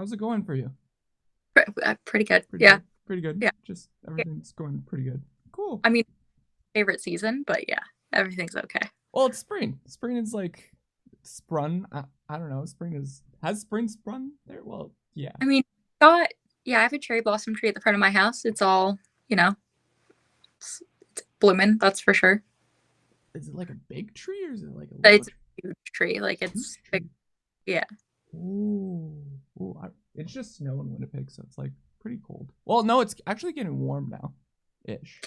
how's it going for you? Pretty good. Pretty Yeah. good. Pretty good. Yeah. Just Yeah. everything's going pretty good. Cool. I mean, favorite season, but yeah, everything's okay. Well, it's spring. Spring is like sprung. I don't know. Spring is has spring sprung there. Well, yeah. I mean, got yeah, I have a cherry blossom tree at the front of my house. It's all, it's blooming, that's for sure. Is it like a big tree or is it like a little It's tree? a huge tree. Like it's Huge big. tree. Yeah. Ooh. Ooh. It's just snow in Winnipeg, so it's like pretty cold. Well, no, it's actually getting warm now, ish.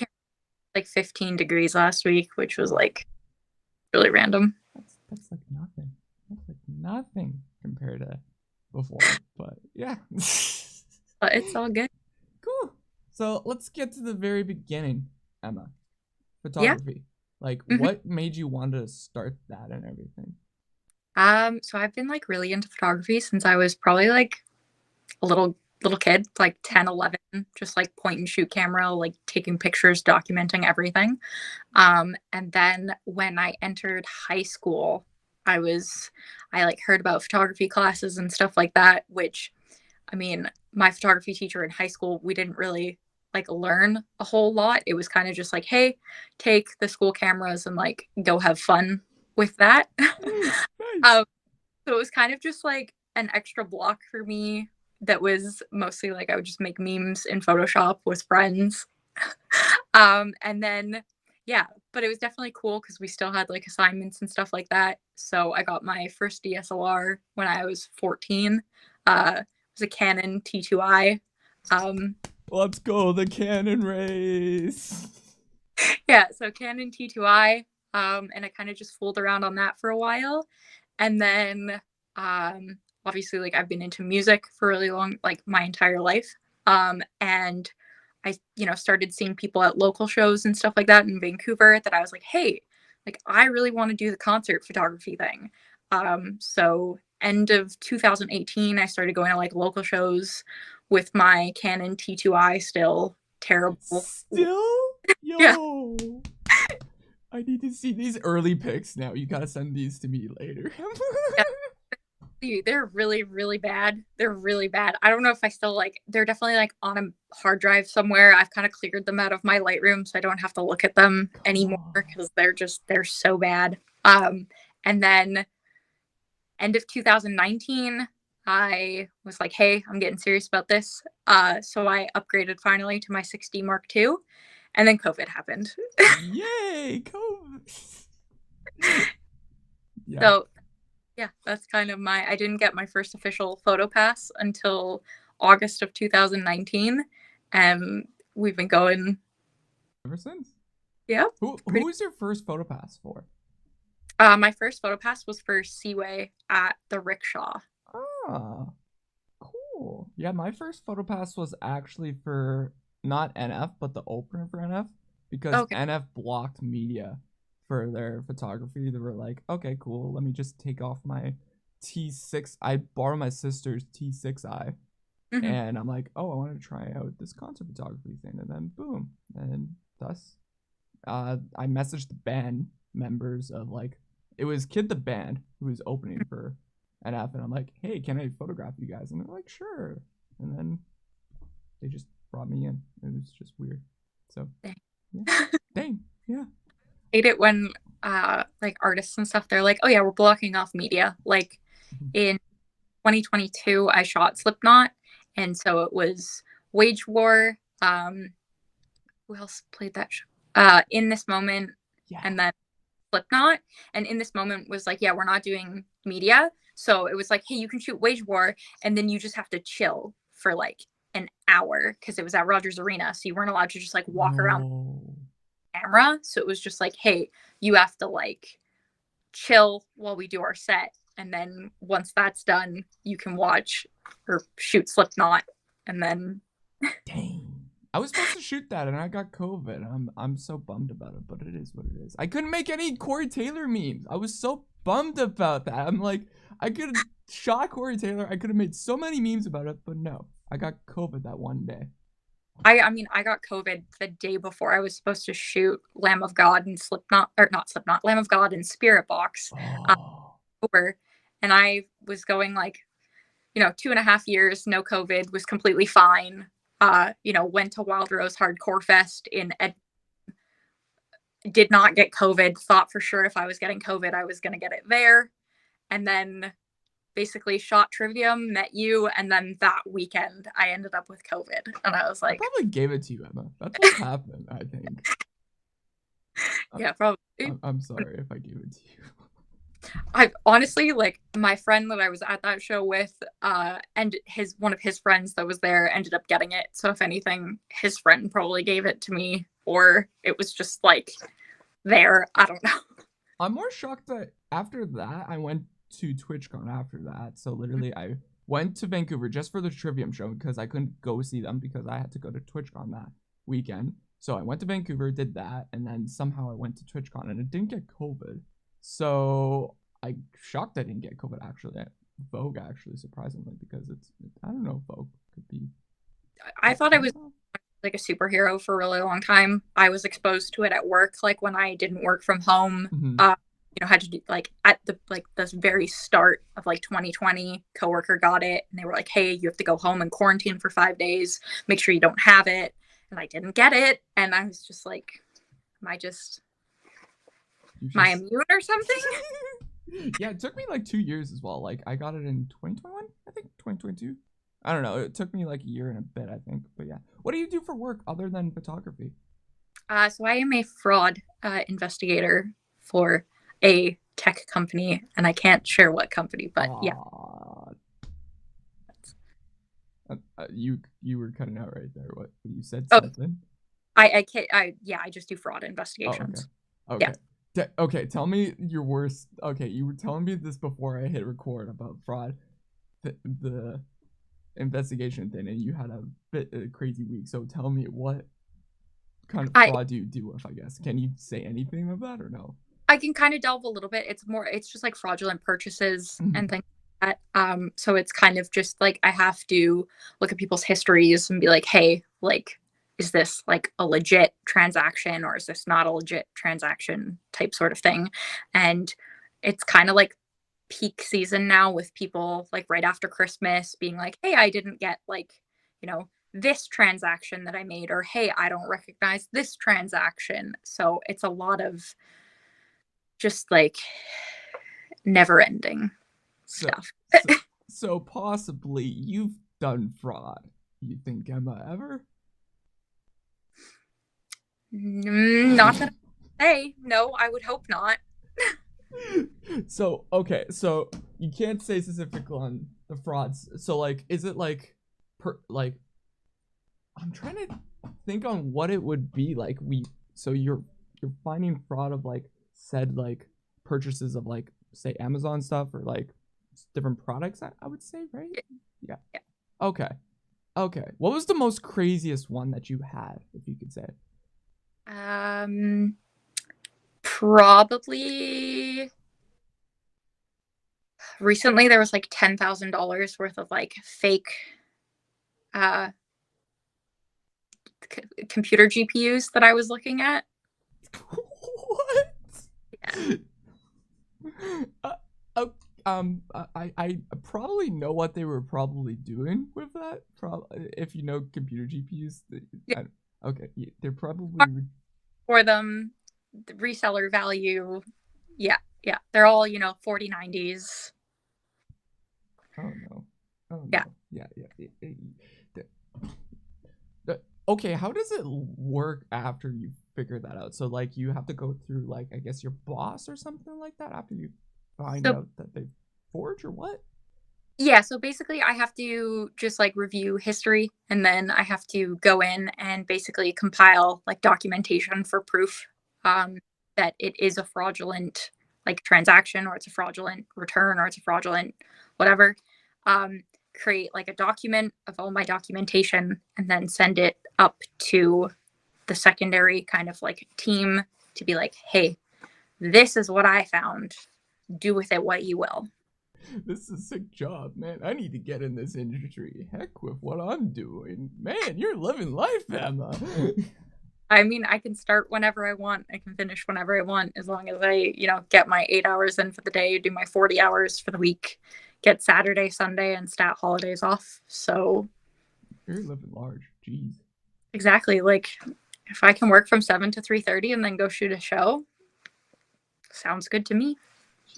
Like 15 degrees last week, which was like really random. That's like nothing. That's like nothing compared to before. But yeah. But it's all good. Cool. So let's get to the very beginning, Emma. Yeah. Photography. Like, hmm what made you want to start that and everything? So I've been like really into photography since I was probably like a little kid, like 10, 11, just like point and shoot camera, like taking pictures, documenting everything. And then when I entered high school, I like heard about photography classes and stuff like that, which I mean, my photography teacher in high school, we didn't really like learn a whole lot. It was kind of just like, hey, take the school cameras and like go have fun with that. Nice, nice. um, so it was kind of just like an extra block for me that was mostly like I would just make memes in Photoshop with friends. And then, yeah, but it was definitely cool because we still had like assignments and stuff like that. So I got my first DSLR when I was 14. It was a Canon T2i. Um, Let's go the cannon race. yeah, so Canon T2i. And I kind of just fooled around on that for a while. And then, obviously, like I've been into music for really long, like my entire life. And I, started seeing people at local shows and stuff like that in Vancouver that I was like, hey, like I really want to do the concert photography thing. So end of 2018, I started going to like local shows with my Canon T2i still terrible. Still? Yeah. Yo. I need to see these early pics now. You gotta send these to me later. Yeah. They're really, really bad. They're really bad. I don't know if I still like, they're definitely like on a hard drive somewhere. I've kind of cleared them out of my Lightroom so I don't have to look at them Come anymore on. because they're so bad. And then end of 2019, I was like, hey, I'm getting serious about this. So I upgraded finally to my 6D Mark II, and then COVID happened. Yay, COVID. Yeah. So yeah, that's kind of I didn't get my first official photo pass until August of 2019. And we've been going, Ever since. yeah, Who pretty. was your first photo pass for? My first photo pass was for Seaway at the Rickshaw. Ah, cool. Yeah, my first photo pass was actually for not NF, but the opener for NF because Okay. NF blocked media for their photography. They were like, okay, cool. Let me just take off my T6. I borrowed my sister's T6i, hmm and I'm like, oh, I want to try out this concert photography thing, and then boom, and thus, I messaged the band members of like, it was Kid the Band who was opening for NF, and I'm like, hey, can I photograph you guys? And they're like, sure. And then they just brought me in. It was just weird. So yeah, dang, yeah. Hate it when like artists and stuff, they're like, oh yeah, we're blocking off media. Like in 2022, I shot Slipknot, and so it was Wage War. Who else played that show? In This Moment, Yeah. and then Slipknot. And In This Moment was like, yeah, we're not doing media. So it was like, hey, you can shoot Wage War, and then you just have to chill for like an hour because it was at Rogers Arena. So you weren't allowed to just like walk around No. the camera. So it was just like, hey, you have to like chill while we do our set. And then once that's done, you can watch or shoot Slipknot. And then, Dang. I was supposed to shoot that and I got COVID. I'm so bummed about it, but it is what it is. I couldn't make any Corey Taylor memes. I was so bummed about that. I'm like, I could have shot Corey Taylor. I could have made so many memes about it, but no. I got COVID that one day. I mean, I got COVID the day before I was supposed to shoot Lamb of God and Slipknot, or not Slipknot, Lamb of God and Spirit Box Oh. over. And I was going like 2.5 years, no COVID, was completely fine. Went to Wild Rose Hardcore Fest did not get COVID, thought for sure if I was getting COVID, I was going to get it there. And then basically shot Trivium, met you, and then that weekend I ended up with COVID. And I was like, I probably gave it to you, Emma. That's what happened, I think. Yeah, probably. I'm sorry if I gave it to you. I honestly, like, my friend that I was at that show with, and one of his friends that was there ended up getting it. So if anything, his friend probably gave it to me, or it was just like there. I don't know. I'm more shocked that after that I went to TwitchCon after that. So literally I went to Vancouver just for the Trivium show because I couldn't go see them because I had to go to TwitchCon that weekend. So I went to Vancouver, did that, and then somehow I went to TwitchCon and it didn't get COVID. So I'm shocked I didn't get COVID actually. Vogue actually, surprisingly, because I don't know if Vogue could be. I thought I was like a superhero for a really long time. I was exposed to it at work, like when I didn't work from home. Had to do like at the very start of like 2020, coworker got it and they were like, hey, you have to go home and quarantine for 5 days, make sure you don't have it. And I didn't get it, and I was just like, am I immune or something? Yeah, it took me like 2 years as well. Like I got it in 2021, I think 2022. I don't know. It took me like a year and a bit, I think. But yeah, what do you do for work other than photography? So I am a fraud investigator for a tech company, and I can't share what company, but yeah. You were cutting out right there. What you said Oh, something? I can't. I just do fraud investigations. Oh, okay. Yeah. Okay, tell me your worst. Okay, you were telling me this before I hit record about fraud, the investigation thing, and you had a crazy week. So tell me, what kind of fraud do you deal with, I guess? Can you say anything of that or no? I can kind of delve a little bit. It's just like fraudulent purchases and things like that. So it's kind of just like I have to look at people's histories and be like, hey, like, is this like a legit transaction or is this not a legit transaction type sort of thing? And it's kind of like peak season now with people like right after Christmas being like, hey, I didn't get like, this transaction that I made, or hey, I don't recognize this transaction. So it's a lot of just like never ending stuff. So possibly you've done fraud. You think, Emma, ever? Not that I say. No, I would hope not. So, okay, so you can't say specific on the frauds. So, like, is it like, I'm trying to think on what it would be like. So you're finding fraud of like said like purchases of like say Amazon stuff or like different products. I would say, right? Yeah. Okay. What was the most craziest one that you had, if you could say? Probably recently there was like $10,000 worth of like fake computer GPUs that I was looking at. What? Yeah. I probably know what they were probably doing with that. If you know computer GPUs. Yeah. Okay, they're probably for them, the reseller value. Yeah. They're all 4090s. Oh no. Yeah. Okay, how does it work after you figure that out? So like you have to go through like I guess your boss or something like that after you find out that they forge or what? Yeah, so basically I have to just like review history, and then I have to go in and basically compile like documentation for proof that it is a fraudulent like transaction, or it's a fraudulent return, or it's a fraudulent whatever. Create like a document of all my documentation and then send it up to the secondary kind of like team to be like, hey, this is what I found. Do with it what you will. This is a sick job, man. I need to get in this industry. Heck with what I'm doing. Man, you're living life, Emma. I mean, I can start whenever I want. I can finish whenever I want, as long as I, get my 8 hours in for the day, do my 40 hours for the week, get Saturday, Sunday, and stat holidays off. So, You're living large. Jeez. exactly. Like, if I can work from 7 to 3:30 and then go shoot a show, sounds good to me.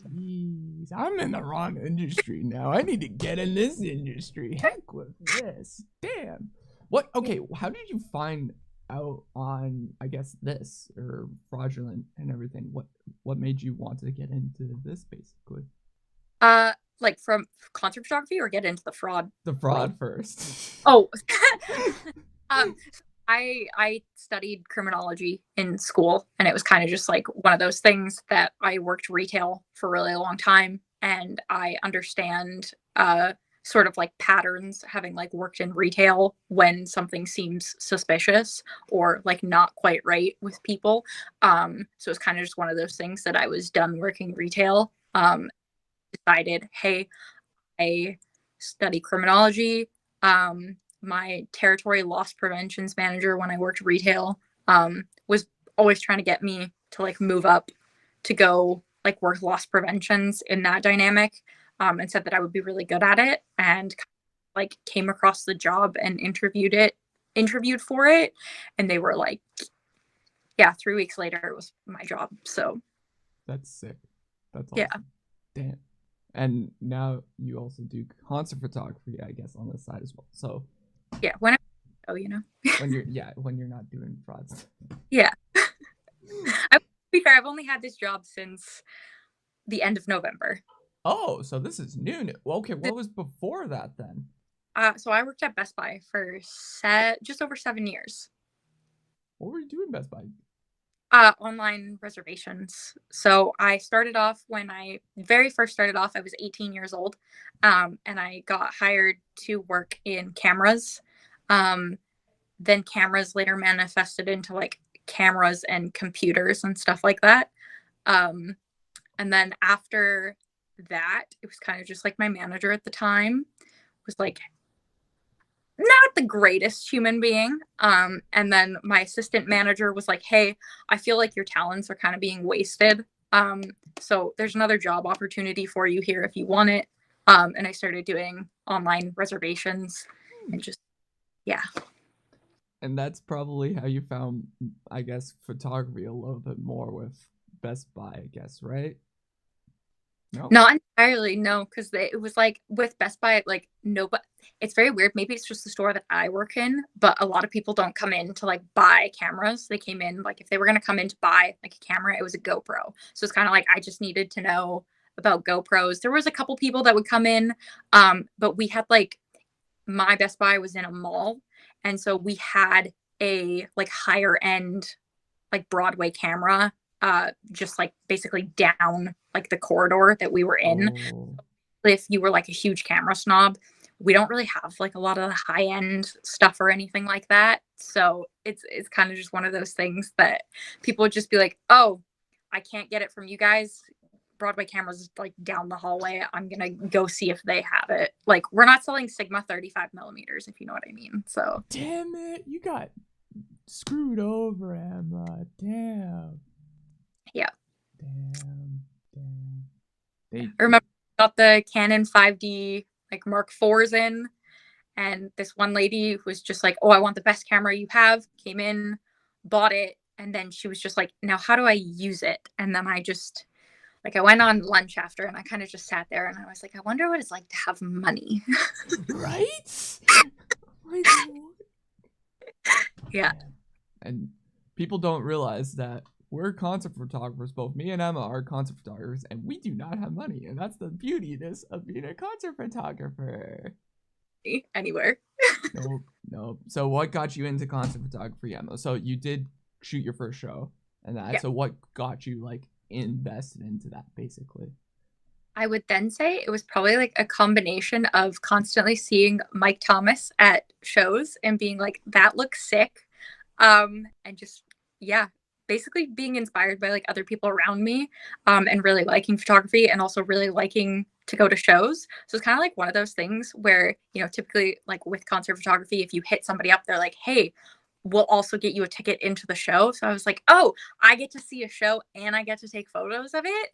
Jeez. I'm in the wrong industry now. I need to get in this industry. Heck with this. Damn. What? Okay. How did you find out on, I guess, this or fraudulent and everything? What made you want to get into this basically? Like from concert photography or get into the fraud The world? fraud first. Oh, um, I studied criminology in school, and it was kind of just like one of those things that I worked retail for a really long time, and I understand sort of like patterns having like worked in retail when something seems suspicious or like not quite right with people. So it's kind of just one of those things that I was done working retail. Decided, hey, I study criminology. My territory loss preventions manager when I worked retail was always trying to get me to like move up to go like work loss preventions in that dynamic, and said that I would be really good at it, and like came across the job and interviewed for it, and they were like, yeah, 3 weeks later it was my job. So That's sick. That's yeah, awesome. Damn. And now you also do concert photography, I guess, on the side as well. So yeah, when I, oh, when you're not doing fraud stuff. yeah. To be fair, I've only had this job since the end of November. Oh, so this is new. Okay, what was before that then? So I worked at Best Buy for just over 7 years. What were you doing Best Buy? Online reservations. So I started off when I very first started off, I was 18 years old, and I got hired to work in cameras. Um, then cameras later manifested into like cameras and computers and stuff like that. Um, and then after that, it was kind of just like my manager at the time was like, not the greatest human being. And then my assistant manager was like, hey, I feel like your talents are kind of being wasted. So there's another job opportunity for you here if you want it. And I started doing online reservations and just, yeah. And that's probably how you found, I guess, photography a little bit more with Best Buy, I guess, right? No? Not entirely, no, because it was like with Best Buy, like nobody. It's very weird. Maybe it's just the store that I work in, but a lot of people don't come in to like buy cameras. They came in like if they were gonna come in to buy like a camera, it was a GoPro. So it's kind of like I just needed to know about GoPros. There was a couple people that would come in, but we had like my Best Buy was in a mall, and so we had a like higher end like Broadway camera, just like basically down like the corridor that we were in. Oh. If you were like a huge camera snob, we don't really have like a lot of the high end stuff or anything like that. So it's kind of just one of those things that people would just be like, oh, I can't get it from you guys. Broadway cameras like down the hallway. I'm gonna go see if they have it. Like we're not selling Sigma 35 millimeters, if you know what I mean. So Damn it, you got screwed over, Emma. Damn. yeah. Damn. They I remember I got the Canon 5D like Mark IVs in, and this one lady was just like, "Oh, I want the best camera you have." Came in, bought it, and then she was just like, "Now, how do I use it?" And then I just like I went on lunch after, and I kind of just sat there, and I was like, "I wonder what it's like to have money." right? Yeah. And people don't realize that we're concert photographers. Both me and Emma are concert photographers, and we do not have money. And that's the beautiness of being a concert photographer. Anywhere. Nope. So what got you into concert photography, Emma? So you did shoot your first show and that. Yeah. So what got you like invested into that basically? I would then say it was probably like a combination of constantly seeing Mike Thomas at shows and being like, that looks sick. And just, yeah, basically being inspired by like other people around me, and really liking photography and also really liking to go to shows. So it's kind of like one of those things where, typically like with concert photography, if you hit somebody up, they're like, hey, will also get you a ticket into the show. So I was like, oh, I get to see a show and I get to take photos of it.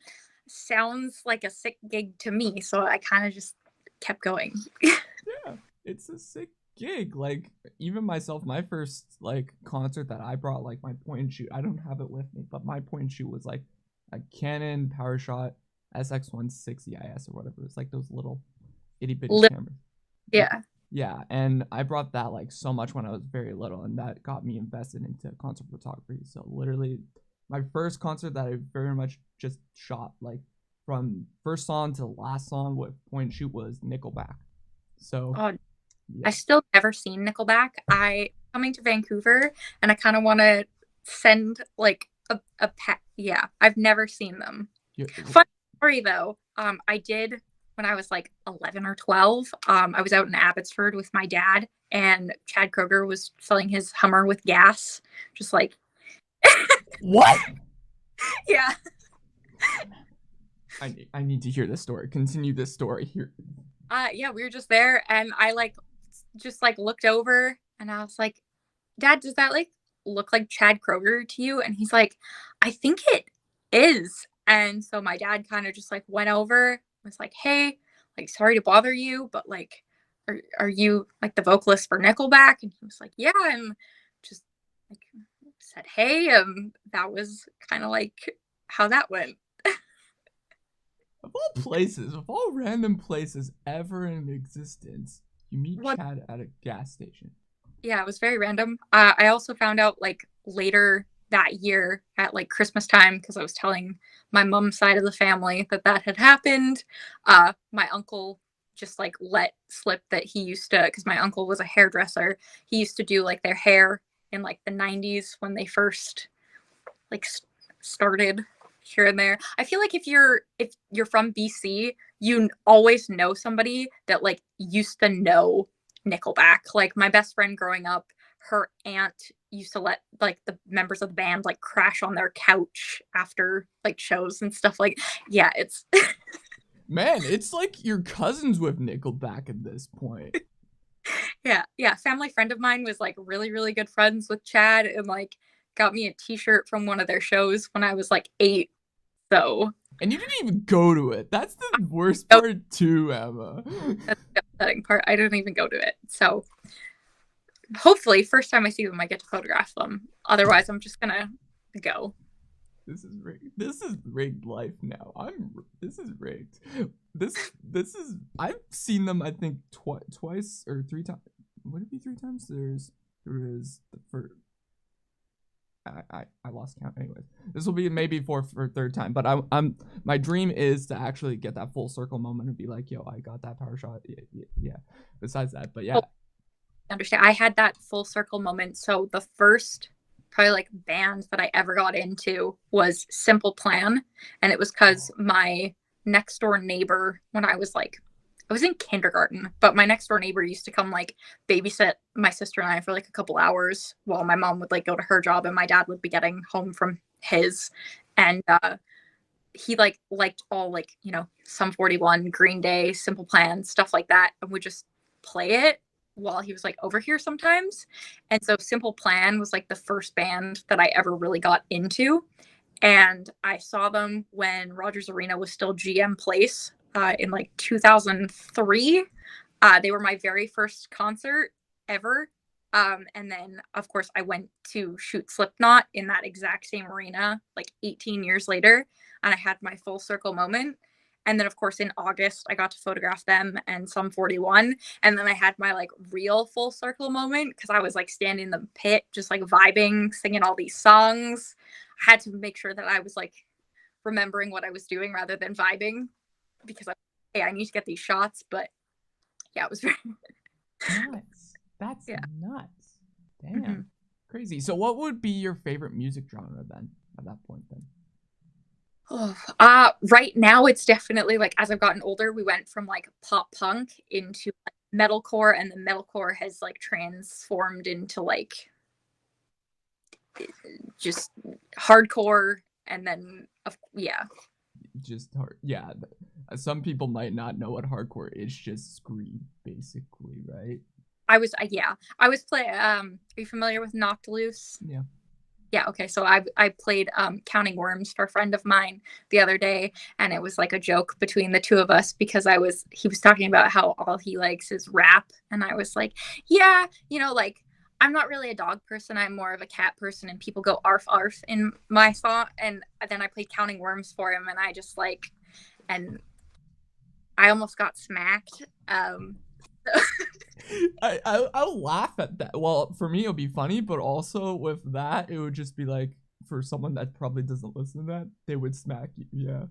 Sounds like a sick gig to me. So I kind of just kept going. Yeah, it's a sick gig. Like, even myself, my first like concert that I brought, like my point and shoot, I don't have it with me, but my point and shoot was like a Canon PowerShot SX160IS or whatever. It's like those little itty bitty cameras. Yeah. Yeah, and I brought that like so much when I was very little, and that got me invested into concert photography. So literally, my first concert that I very much just shot like from first song to last song with point and shoot was Nickelback. So Oh, yeah. I still never seen Nickelback. I coming to Vancouver and I kind of want to send like a pet. Yeah, I've never seen them. Fun story though. I did when I was like 11 or 12. I was out in Abbotsford with my dad, and Chad Kroeger was filling his Hummer with gas, just like what? Yeah. I need to hear this story. Continue this story here. Yeah, we were just there, and I like just like looked over, and I was like, Dad, does that like look like Chad Kroeger to you? And he's like, I think it is. And so my dad kind of just like went over, was like, hey, like sorry to bother you, but like are you like the vocalist for Nickelback? And he was like, yeah, and just like said, hey, that was kind of like how that went. Of all places, of all random places ever in existence, you meet Chad at a gas station. Yeah, it was very random. I also found out like later that year at like Christmas time, because I was telling my mom's side of the family that had happened. My uncle just like let slip that he used to, because my uncle was a hairdresser. He used to do like their hair in like the 90s when they first like started here and there. I feel like if you're from BC, you always know somebody that like used to know Nickelback. Like my best friend growing up, her aunt used to let like the members of the band like crash on their couch after like shows and stuff. Like, yeah, it's man, it's like your cousins with Nickelback at this point. Yeah. Family friend of mine was like really, really good friends with Chad, and like got me a t-shirt from one of their shows when I was like 8. So, and you didn't even go to it. That's the worst part too, Emma. That's the upsetting part. I didn't even go to it. So hopefully first time I see them I get to photograph them. Otherwise I'm just gonna go. This is rigged. This is rigged life now. This is rigged. This is I've seen them I think twice or 3 times. Would it be 3 times? There is the first. I lost count. Anyways, this will be maybe for 3rd time. But I'm my dream is to actually get that full circle moment and be like, yo, I got that power shot. Yeah. Besides that, but yeah. I understand. I had that full circle moment. So the first probably like band that I ever got into was Simple Plan, and it was because my next door neighbor, when I was in kindergarten, but my next door neighbor used to come like babysit my sister and I for like a couple hours while my mom would like go to her job and my dad would be getting home from his. And he like liked all like, Sum 41, Green Day, Simple Plan, stuff like that, and would just play it while he was like over here sometimes. And so Simple Plan was like the first band that I ever really got into. And I saw them when Rogers Arena was still GM Place in like 2003. They were my very first concert ever. And then, of course, I went to shoot Slipknot in that exact same arena like 18 years later. And I had my full circle moment. And then, of course, in August, I got to photograph them and Sum 41. And then I had my like real full circle moment because I was like standing in the pit, just like vibing, singing all these songs. I had to make sure that I was like remembering what I was doing rather than vibing, because I need to get these shots. But yeah, it was very nuts. That's nuts. Damn. Crazy. So what would be your favorite music genre then at that point then? Right now it's definitely like, as I've gotten older, we went from like pop punk into like metalcore, and the metalcore has like transformed into like just hardcore, and then just hard. Yeah, some people might not know what hardcore is. Just scream, basically, right? I was play. Are you familiar with Knocked Loose? Yeah. Yeah, okay. So I played Counting Worms for a friend of mine the other day, and it was like a joke between the two of us because he was talking about how all he likes is rap, and I was like, yeah, like I'm not really a dog person. I'm more of a cat person, and people go arf arf in my song. And then I played Counting Worms for him, and and I almost got smacked. I'll laugh at that. Well, for me, it'll be funny, but also with that, it would just be like for someone that probably doesn't listen to that, they would smack you. Yeah.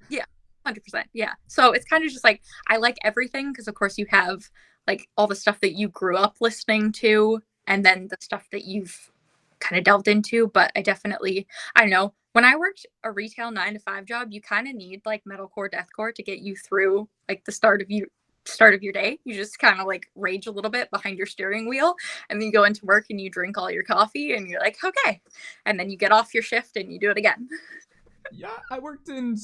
Yeah, 100%. Yeah. So it's kind of just like I like everything because, of course, you have like all the stuff that you grew up listening to and then the stuff that you've kind of delved into. But I don't know, when I worked a retail 9 to 5 job, you kind of need like metalcore, deathcore to get you through like the start of your day. You just kind of like rage a little bit behind your steering wheel, and then you go into work and you drink all your coffee and you're like, okay, and then you get off your shift and you do it again. Yeah, I worked in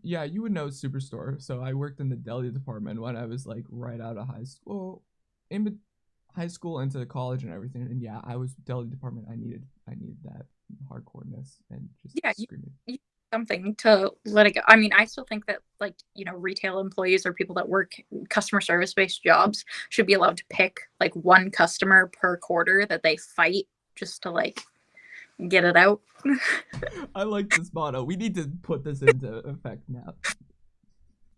you would know Superstore. So I worked in the deli department when I was like right out of high school, in high school into college and everything. And yeah, I was deli department. I needed that hardcoreness and just Yeah, screaming. you something to let it go. I mean, I still think that like, retail employees or people that work customer service based jobs should be allowed to pick like one customer per quarter that they fight just to like get it out. I like this motto. We need to put this into effect now.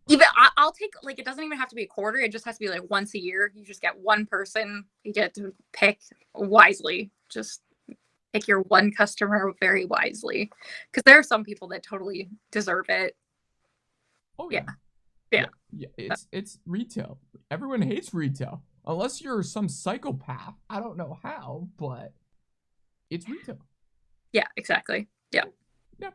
Even I'll take like, it doesn't even have to be a quarter. It just has to be like once a year. You just get one person. You get to pick wisely. Just pick your one customer very wisely, because there are some people that totally deserve it. Oh Yeah. Yeah. It's retail. Everyone hates retail unless you're some psychopath. I don't know how, but it's retail. Yeah, exactly. Yeah. Yeah.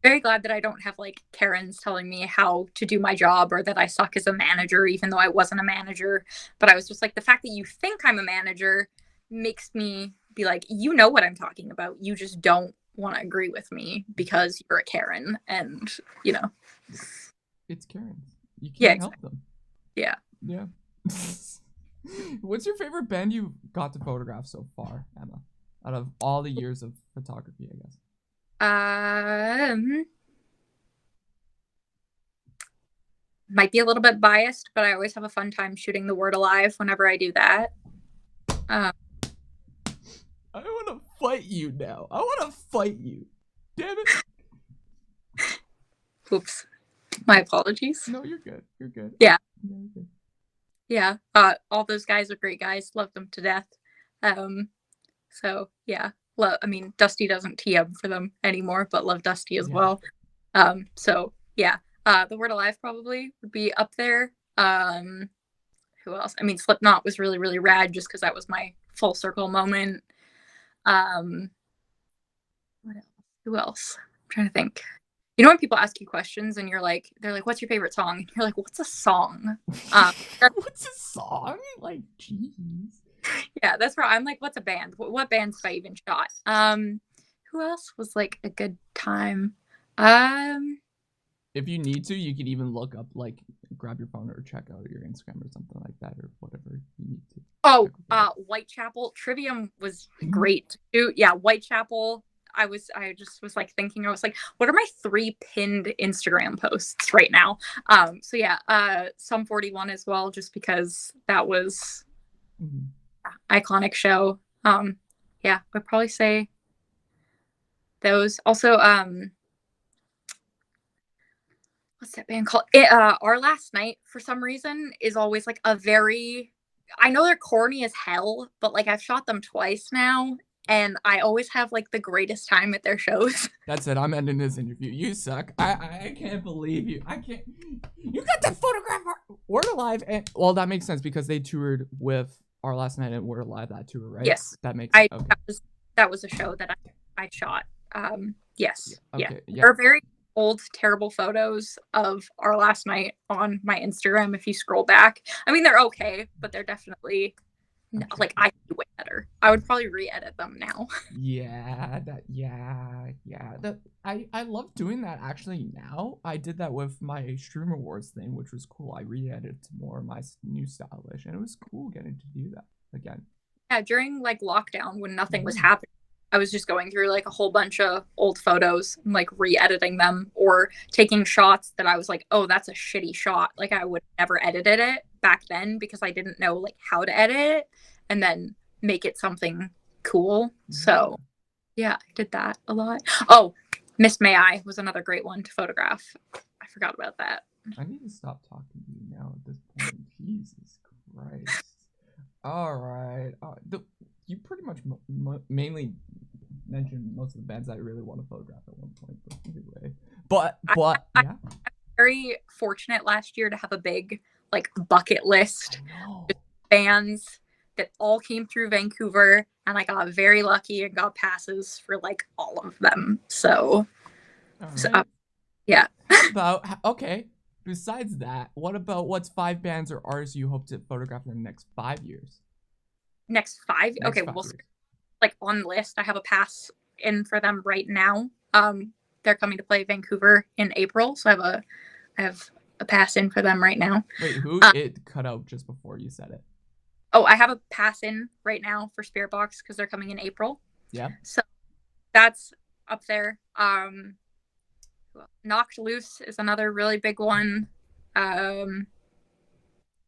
Very glad that I don't have like Karens telling me how to do my job or that I suck as a manager, even though I wasn't a manager. But I was just like, the fact that you think I'm a manager makes me be like, you know what I'm talking about. You just don't want to agree with me because you're a Karen. And, It's Karens. You Yeah, can't help them. Yeah. Yeah. What's your favorite band you got to photograph so far, Emma? Out of all the years of photography, I guess. Might be a little bit biased, but I always have a fun time shooting the word alive whenever I do that. I want to fight you now. I want to fight you. Damn it. Oops. My apologies. No, you're good. You're good. Yeah. You're good. Yeah. All those guys are great guys. Love them to death. So yeah. I mean, Dusty doesn't tee up for them anymore, but love Dusty as well. So yeah. The word alive probably would be up there. Who else? I mean, Slipknot was really, really rad just because that was my full circle moment. What else? Who else? I'm trying to think. You know when people ask you questions and they're like, "What's your favorite song?" And you're like, "What's a song?" What's a song? Like, jeez. Yeah, that's right. I'm like, "What's a band? What bands have I even shot?" Who else was like a good time? If you need to, you can even look up, like, grab your phone or check out your Instagram or something like that, or whatever you need to. Oh, Whitechapel. Trivium was great too. Yeah, Whitechapel. I just was like thinking, I was like, what are my 3 pinned Instagram posts right now? So yeah, Sum 41 as well, just because that was iconic show. Yeah, I'd probably say those. Also, what's that band called? Our Last Night, for some reason, is always like I know they're corny as hell, but like I've shot them twice now, and I always have like the greatest time at their shows. That's it. I'm ending this interview. You suck. I can't believe you. I can't. You got to photograph Word Alive, and well, that makes sense because they toured with Our Last Night and Word Alive that tour, right? Yes, that makes sense. Okay. That was a show that I shot. Yes. Okay. Yeah. They're very old, terrible photos of Our Last Night on my Instagram. If you scroll back, I mean, they're okay, but they're definitely No, I'm like joking. I do way better. I would probably re-edit them now. Yeah. That I love doing that actually now. I did that with my streamer wars thing, which was cool. I re-edited to more of my new stylish, and it was cool getting to do that again. Yeah, during like lockdown when nothing was Mhm. happening, I was just going through like a whole bunch of old photos and like re-editing them or taking shots that I was like, oh, that's a shitty shot. Like I would never edited it back then because I didn't know like how to edit it and then make it something cool. Yeah. So yeah, I did that a lot. Oh, Miss May I was another great one to photograph. I forgot about that. I need to stop talking to you now at this point. Jesus Christ. All right. You pretty much mainly mentioned most of the bands I really want to photograph at one point. But either way. I, I Yeah. very fortunate last year to have a big like bucket list I know. bands that all came through Vancouver, and I got very lucky and got passes for like all of them. So, All so right. yeah. How about okay? Besides that, what about what's 5 bands or artists you hope to photograph in the next 5 years? Next five. Next Okay, five well, years. like on the list, I have a pass in for them right now. They're coming to play Vancouver in April, so I have a pass in for them right now. Wait, who? Um, It cut out just before you said it. oh, I have a pass in right now for Spirit Box because they're coming in April. Yeah. So that's up there. Knocked Loose is another really big one. Um,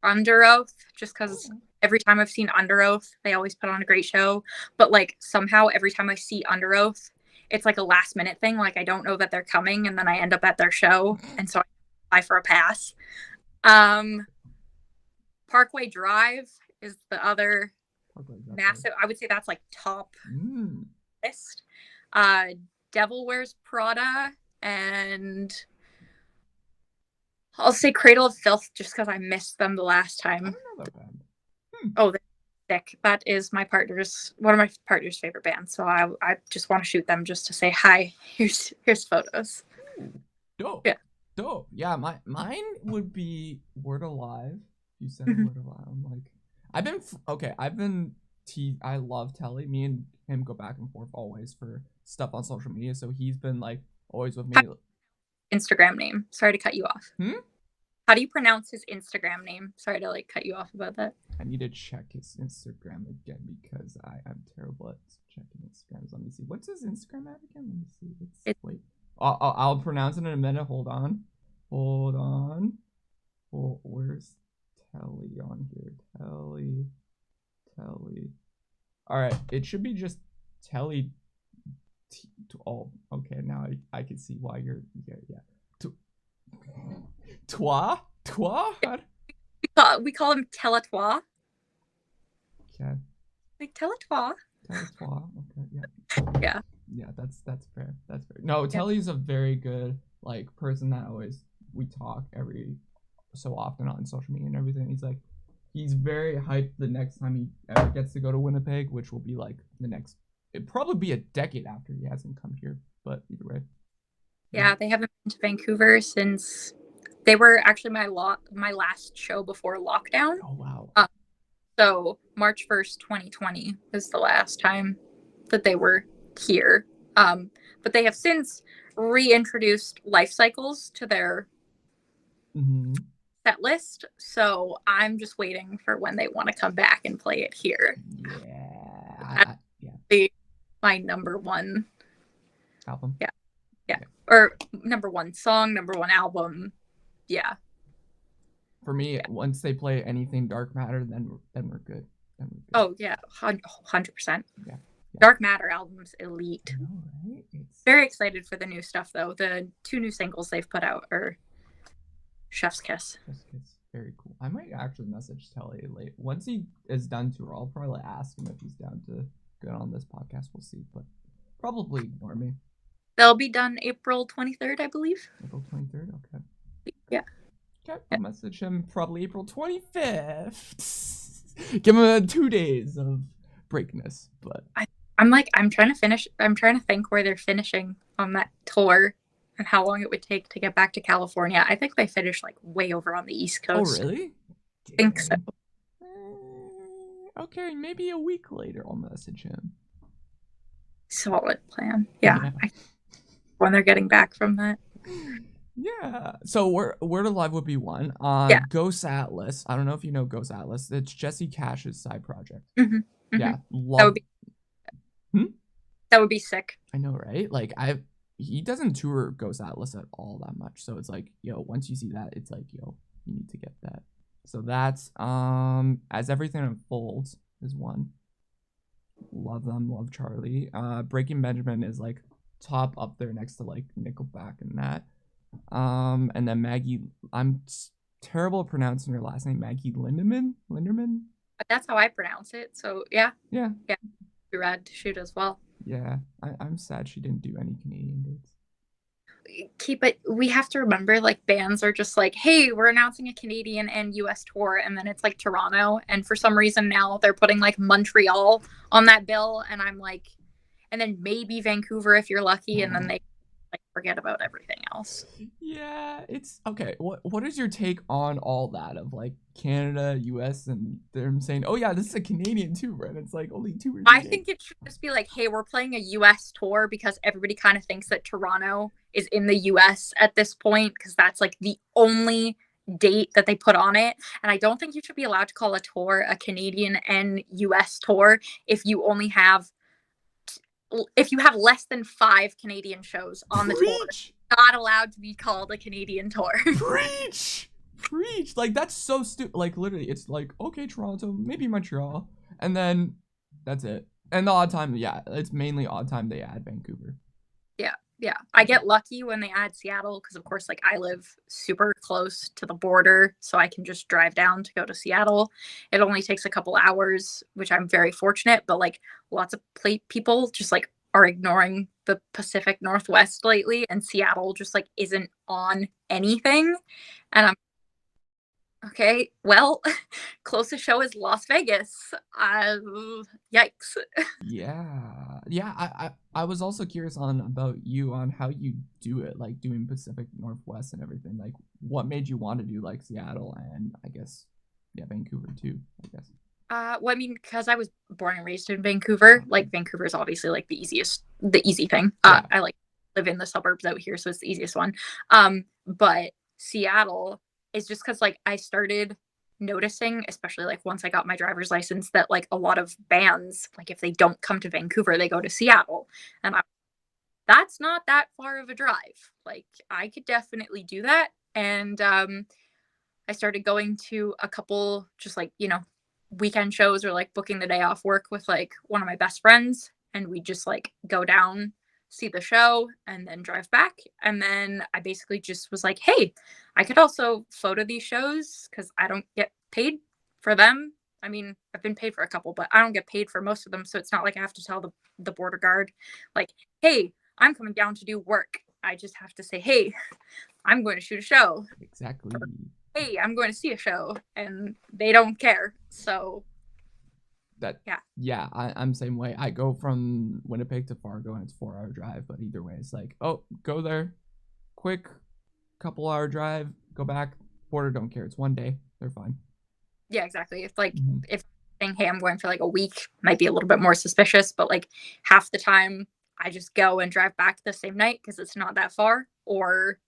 Under Oath, just because Oh. every time I've seen Under Oath, they always put on a great show. But like somehow every time I see Under Oath, it's like a last minute thing. Like I don't know that they're coming, and then I end up at their show, and so I apply for a pass. Um, Parkway Drive is the other Okay, okay. massive. I would say that's like top Mm. list. Uh, Devil Wears Prada and I'll say Cradle of Filth just because I missed them the last I time. don't know that band. Hmm. Oh, they're sick. That is one of my partner's favorite bands. So I just want to shoot them just to say hi. Here's photos. Ooh, dope. Yeah. Dope. Yeah, mine would be Word Alive. You said Mhm. Word Alive. I'm like, okay. I love Telly. Me and him go back and forth always for stuff on social media. So he's been like always with me. Instagram name. Sorry to cut you off. Hmm. How do you pronounce his Instagram name? Sorry to like cut you off about that. I need to check his Instagram again because I am terrible at checking Instagrams. Let me see. What's his Instagram at again? Let me see. Wait. I'll pronounce it in a minute. Hold on. Hold on. Well, where's Telly on here? Telly. All right. It should be just Telly. Oh, okay. Now I can see why you're. Yeah. Toi? Toi? We call him Teletois. Okay. Like Teletois. Teletois. Okay. Yeah. Yeah. Yeah, that's fair. That's fair. No, Yeah. Telly's a very good like person that always we talk every so often on social media and everything. He's very hyped the next time he ever gets to go to Winnipeg, which will be like it'd probably be a decade after he hasn't come here. But either way. Yeah, they haven't been to Vancouver since they were actually my last show before lockdown. Oh wow. So March 1st, 2020 is the last time that they were here. But they have since reintroduced Life Cycles to their Mm-hmm. set list. So I'm just waiting for when they want to come back and play it here. Yeah. Yeah. Be my number one. Album. Yeah. Yeah. Or number one song, number one album. Yeah. For me, Yeah. once they play anything Dark Matter, then we're good. Oh yeah, 100%. Yeah. Dark Matter album's elite. I know, right? It's Very excited for the new stuff though. The 2 new singles they've put out are Chef's Kiss. it's very cool. I might actually message Telly late once he is done tour. I'll probably ask him if he's down to get on this podcast. We'll see, but probably ignore me. They'll be done April 23rd, I believe. April 23rd. Okay. Yeah. Okay. I'll message him probably April 25th. Give him 2 days of breakness, but I'm trying to think where they're finishing on that tour and how long it would take to get back to California. I think they finished like way over on the East Coast. oh really? I think so. okay, maybe a week later I'll message him. Solid plan. Yeah. When they're getting back from that. Yeah. So Word Alive would be one. Yeah. Ghost Atlas. I don't know if you know Ghost Atlas. It's Jesse Cash's side project. Mm-hmm. Yeah. That would Love. be Hmm? that would be sick. I know, right? Like he doesn't tour Ghost Atlas at all that much. So it's like, yo, once you see that, it's like, yo, you need to get that. So that's As Everything Unfolds is one. Love them, love Charlie. Breaking Benjamin is like top up there next to like Nickelback and that. And then Maggie, terrible at pronouncing her last name, Maggie Lindemann. But that's how I pronounce it. So yeah. Yeah. Be rad to shoot as well. Yeah, I'm sad she didn't do any Canadian dates. We have to remember, like, bands are just like, hey, we're announcing a Canadian and US tour, and then it's like Toronto, and for some reason now they're putting like Montreal on that bill, and I'm like, and then maybe Vancouver if you're lucky, and then they like forget about everything else. Yeah, it's okay. What is your take on all that of like Canada, US, and them saying, oh yeah, this is a Canadian tour, and it's like only 2 or 3 I days. think it should just be like, hey, we're playing a US tour because everybody kind of thinks that Toronto is in the US at this point because that's like the only date that they put on it. And I don't think you should be allowed to call a tour a Canadian and US tour if you only have less than 5 Canadian shows on the tour. Not allowed to be called a Canadian tour. Preach! Like, that's so stupid. Like, literally, it's like, okay, Toronto, maybe Montreal, and then that's it. And the odd time, yeah, it's mainly odd time they add Vancouver. Yeah. I get lucky when they add Seattle because, of course, like I live super close to the border, so I can just drive down to go to Seattle. It only takes a couple hours, which I'm very fortunate, but like lots of people just like are ignoring the Pacific Northwest lately, and Seattle just like isn't on anything. And I'm okay, well, closest show is Las Vegas. Yikes. Yeah. I was also curious about you on how you do it, like doing Pacific Northwest and everything. Like, what made you want to do like Seattle and I guess Vancouver too, I guess. Well, I mean, because I was born and raised in Vancouver, like Vancouver is obviously like the easy thing. Yeah. I like live in the suburbs out here, so it's the easiest one. But Seattle is just because like I started noticing, especially like once I got my driver's license, that like a lot of bands, like if they don't come to Vancouver, they go to Seattle, and that's not that far of a drive. Like I could definitely do that, and I started going to a couple just like, weekend shows or like booking the day off work with like one of my best friends. And we just like go down, see the show, and then drive back. And then I basically just was like, hey, I could also photo these shows because I don't get paid for them. I mean, I've been paid for a couple, but I don't get paid for most of them. So it's not like I have to tell the border guard, like, hey, I'm coming down to do work. I just have to say, hey, I'm going to shoot a show. Exactly. Or, hey, I'm going to see a show, and they don't care. So I'm same way. I go from Winnipeg to Fargo and it's 4-hour drive, but either way it's like, oh, go there, quick couple hour drive, go back, border don't care, it's 1 day, they're fine. Yeah, exactly. If if saying, hey, I'm going for like a week, might be a little bit more suspicious, but like half the time I just go and drive back the same night because it's not that far. Or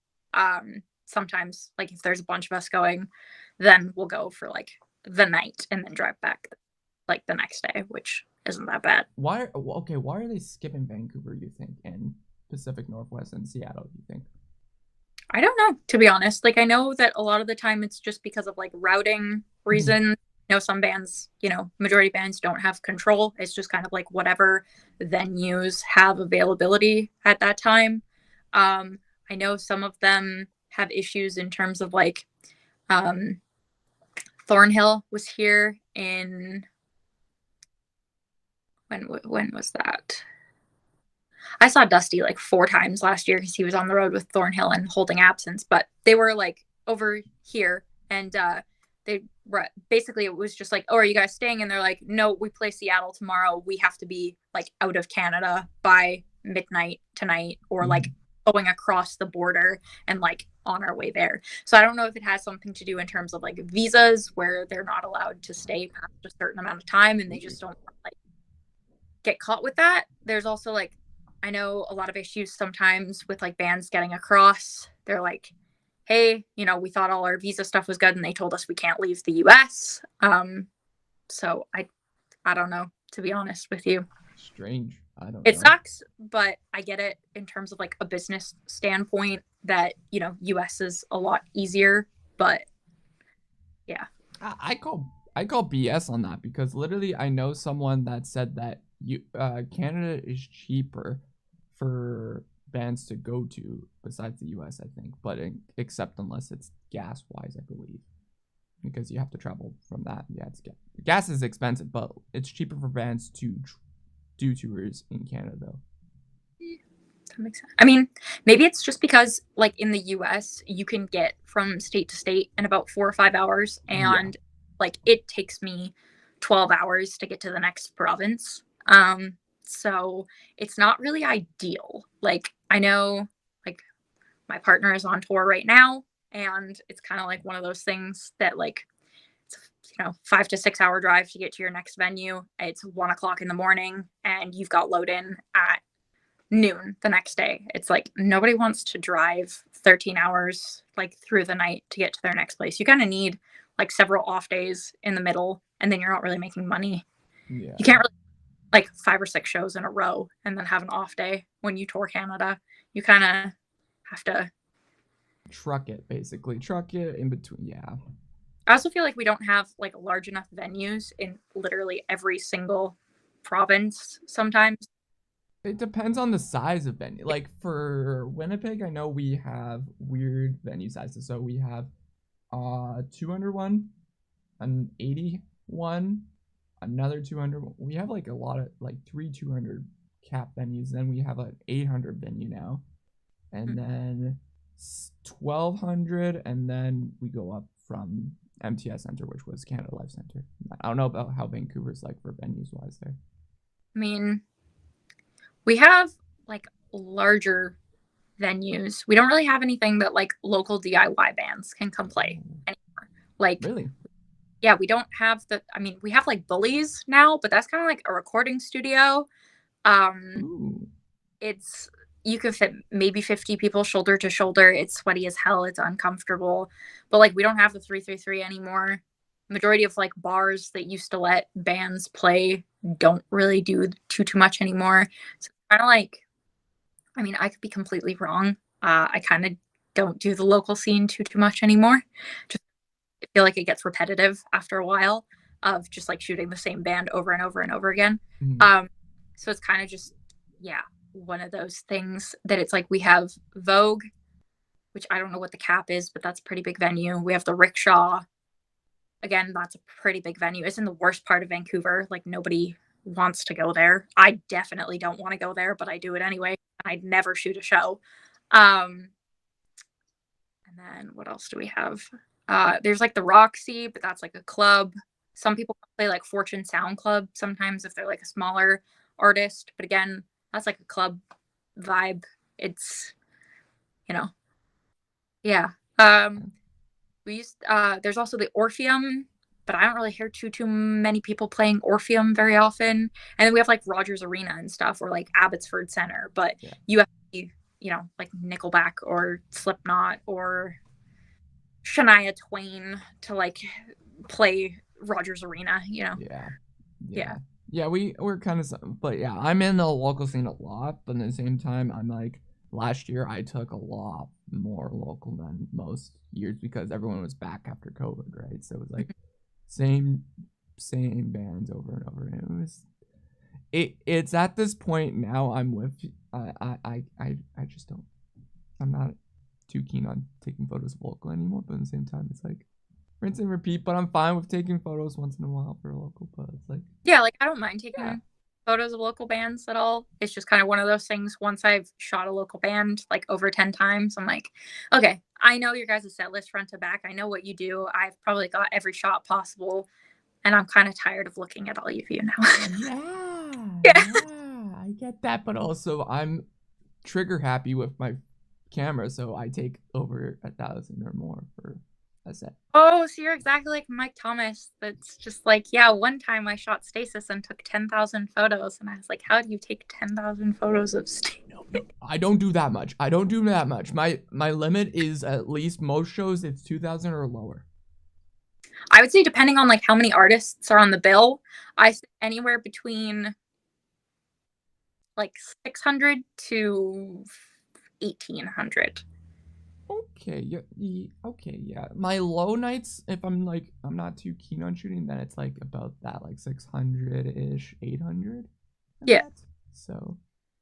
sometimes like if there's a bunch of us going, then we'll go for like the night and then drive back like the next day, which isn't that bad. Why are they skipping Vancouver, you think, and Pacific Northwest and Seattle, you think? I don't know, to be honest. Like I know that a lot of the time it's just because of like routing reasons. Some bands, majority bands don't have control. It's just kind of like whatever venues have availability at that time. I know some of them have issues in terms of like Thornhill was here in when was that? I saw Dusty like 4 times last year because he was on the road with Thornhill and holding absence, but they were like over here, and basically it was just like, oh, are you guys staying? And they're like, no, we play Seattle tomorrow. We have to be like out of Canada by midnight tonight, or like going across the border and like on our way there. So I don't know if it has something to do in terms of like visas where they're not allowed to stay past a certain amount of time and they just don't like get caught with that. There's also like I know a lot of issues sometimes with like bands getting across. They're like, hey, we thought all our visa stuff was good and they told us we can't leave the US. So I don't know, to be honest with you. Strange. I don't It know. sucks, but I get it in terms of like a business standpoint that, US is a lot easier, but yeah. I call BS on that because literally I know someone that said that Canada is cheaper for bands to go to besides the US, I think, but except unless it's gas wise, I believe, because you have to travel from that. Yeah, gas is expensive, but it's cheaper for bands to do tours in Canada though. That makes sense. I mean, maybe it's just because like in the US, you can get from state to state in about 4 or 5 hours, and like it takes me 12 hours to get to the next province. So it's not really ideal. Like I know like my partner is on tour right now, and it's kind of like one of those things that like it's 5 to 6 hour drive to get to your next venue. It's 1 o'clock in the morning, and you've got load in at noon the next day. It's like nobody wants to drive 13 hours like through the night to get to their next place. You kind of need like several off days in the middle, and then you're not really making money. Yeah. You can't really like 5 or 6 shows in a row and then have an off day when you tour Canada. You kind of have to Truck it, basically. Truck it in between. Yeah. I also feel like we don't have like large enough venues in literally every single province sometimes. It depends on the size of venue. Like for Winnipeg, I know we have weird venue sizes. So we have 201, an 81, another 200. We have like a lot of like 3 200 cap venues. Then we have an 800 venue now, and then 1200, and then we go up from MTS Center, which was Canada Life Center. I don't know about how Vancouver's like for venues wise there. I mean, we have like larger venues. We don't really have anything that like local DIY bands can come play anymore. Like, really? Yeah, we don't have we have like Bullies now, but that's kind of like a recording studio. Ooh. It's you could fit maybe 50 people shoulder to shoulder. It's sweaty as hell. It's uncomfortable. But like we don't have the 333 anymore. Majority of like bars that used to let bands play don't really do too much anymore. So kind of like I could be completely wrong. I kind of don't do the local scene too much anymore. Just I feel like it gets repetitive after a while of just like shooting the same band over and over and over again. Mm-hmm. So it's kind of just one of those things that it's like we have Vogue, which I don't know what the cap is, but that's a pretty big venue. We have the Rickshaw. Again, that's a pretty big venue. It's in the worst part of Vancouver. Like nobody wants to go there. I definitely don't want to go there, but I do it anyway. I'd never shoot a show. And then what else do we have? There's like the Roxy, but that's like a club. Some people play like Fortune Sound Club sometimes if they're like a smaller artist. But again, that's like a club vibe. It's, yeah. There's also the Orpheum, but I don't really hear too many people playing Orpheum very often. And then we have like Rogers Arena and stuff, or like Abbotsford Center. But you have to be, like Nickelback or Slipknot or Shania Twain to like play Rogers Arena. Yeah, we're kind of, but yeah, I'm in the local scene a lot, but at the same time, I'm like, last year I took a lot more local than most years because everyone was back after COVID, right? So it was like same bands over and over, and it was it's at this point now I'm with I just don't, I'm not too keen on taking photos of local anymore, but at the same time it's like rinse and repeat. But I'm fine with taking photos once in a while for a local, but it's like like I don't mind taking photos of local bands at all. It's just kind of one of those things. Once I've shot a local band like over 10 times, I'm like, okay, I know your guys' set list front to back. I know what you do. I've probably got every shot possible, and I'm kind of tired of looking at all of you now. yeah, I get that, but also I'm trigger happy with my camera, so I take over 1,000 or more for a set. Oh, so you're exactly like Mike Thomas. That's just like, yeah, one time I shot Stasis and took 10,000 photos. And I was like, how do you take 10,000 photos of Stasis? No, I don't do that much. I don't do that much. My limit is at least most shows it's 2,000 or lower. I would say depending on like how many artists are on the bill, I say anywhere between like 600 to 1,800. Okay, yeah. My low nights, if I'm not too keen on shooting, then it's like about that, like 600-ish, 800. Yeah. So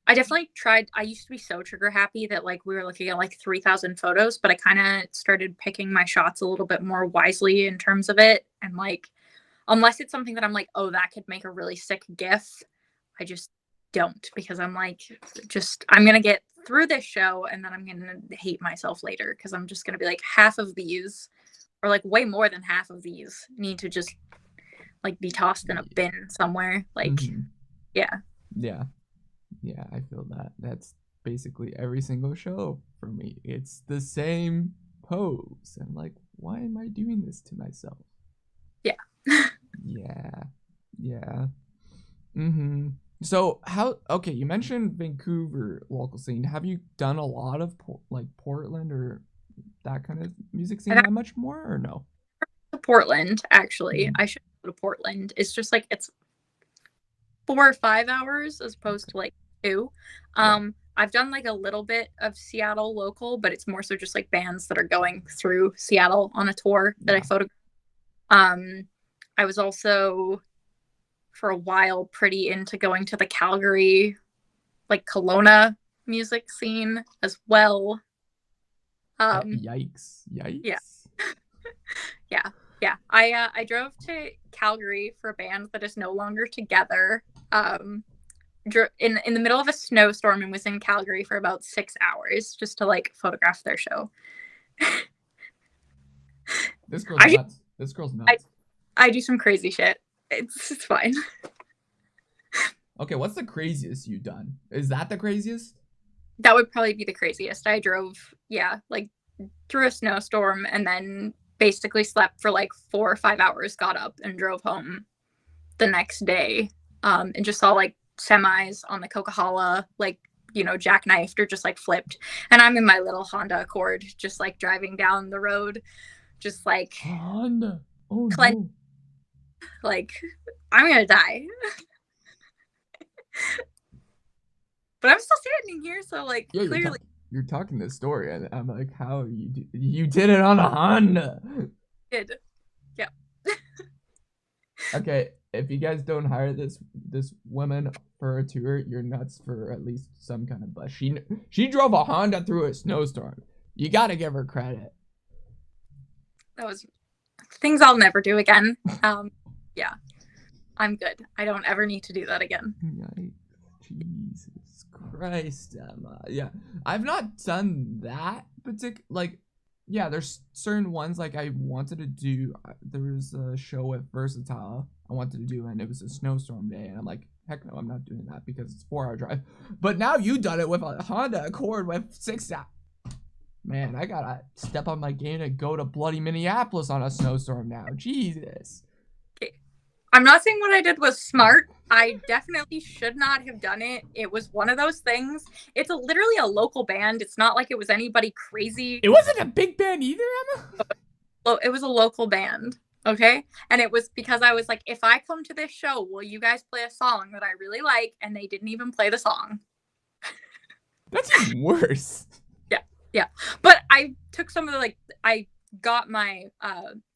I definitely tried. I used to be so trigger happy that like we were looking at like 3,000 photos, but I kind of started picking my shots a little bit more wisely in terms of it. And like, unless it's something that I'm like, oh, that could make a really sick GIF, I just don't, because I'm like, I'm going to get through this show and then I'm going to hate myself later because I'm just going to be like, half of these, or like way more than half of these, need to just like be tossed in a bin somewhere. Like, yeah. Yeah, I feel that. That's basically every single show for me. It's the same pose. I'm like, why am I doing this to myself? Yeah. Yeah. So okay, you mentioned Vancouver local scene. Have you done a lot of like Portland or that kind of music scene that much more, or no? Portland, actually. I should go to Portland. It's just like, it's 4 or 5 hours as opposed to like 2. I've done like a little bit of Seattle local, but it's more so just like bands that are going through Seattle on a tour that I photographed. I was also for a while pretty into going to the Calgary, like Kelowna music scene as well. Yikes. Yeah. I drove to Calgary for a band that is no longer together. In the middle of a snowstorm, and was in Calgary for about 6 hours just to like photograph their show. This girl's nuts. I do some crazy shit. It's fine. Okay, what's the craziest you've done? Is that the craziest? That would probably be the craziest. I drove, like through a snowstorm and then basically slept for like 4 or 5 hours, got up and drove home the next day, and just saw like semis on the Coquihalla, like, jackknifed or just like flipped. And I'm in my little Honda Accord, just like driving down the road, just like Honda. Oh no. Like, I'm gonna die. But I'm still standing here, so like, yeah, clearly you're talking this story, and I'm like, how you did it on a Honda? Did. Yeah. Okay, if you guys don't hire this woman for a tour, you're nuts for at least some kind of bus. She drove a Honda through a snowstorm. You gotta give her credit. That was things I'll never do again. Yeah, I'm good. I don't ever need to do that again. Jesus Christ, Emma. Yeah, I've not done that yeah, there's certain ones like I wanted to do. There was a show at Versatile I wanted to do, and it was a snowstorm day, and I'm like, heck no, I'm not doing that because it's a 4-hour drive. But now you done it with a Honda Accord with 6 hours. Man, I gotta step on my game to go to bloody Minneapolis on a snowstorm now. Jesus. Okay. I'm not saying what I did was smart. I definitely should not have done it. It was one of those things. It's literally a local band. It's not like it was anybody crazy. It wasn't a big band either, Emma? Well, it was a local band, okay? And it was because I was like, if I come to this show, will you guys play a song that I really like? And they didn't even play the song. That's even worse. Yeah. But I took some of I got my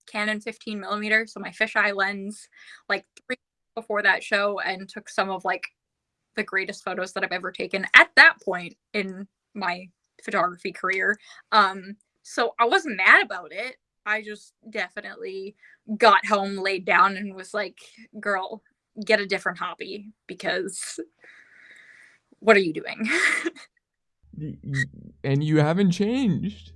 Canon 15mm, so my fisheye lens, like 3 before that show, and took some of like the greatest photos that I've ever taken at that point in my photography career. So I wasn't mad about it. I just definitely got home, laid down, and was like, girl, get a different hobby, because what are you doing? And you haven't changed.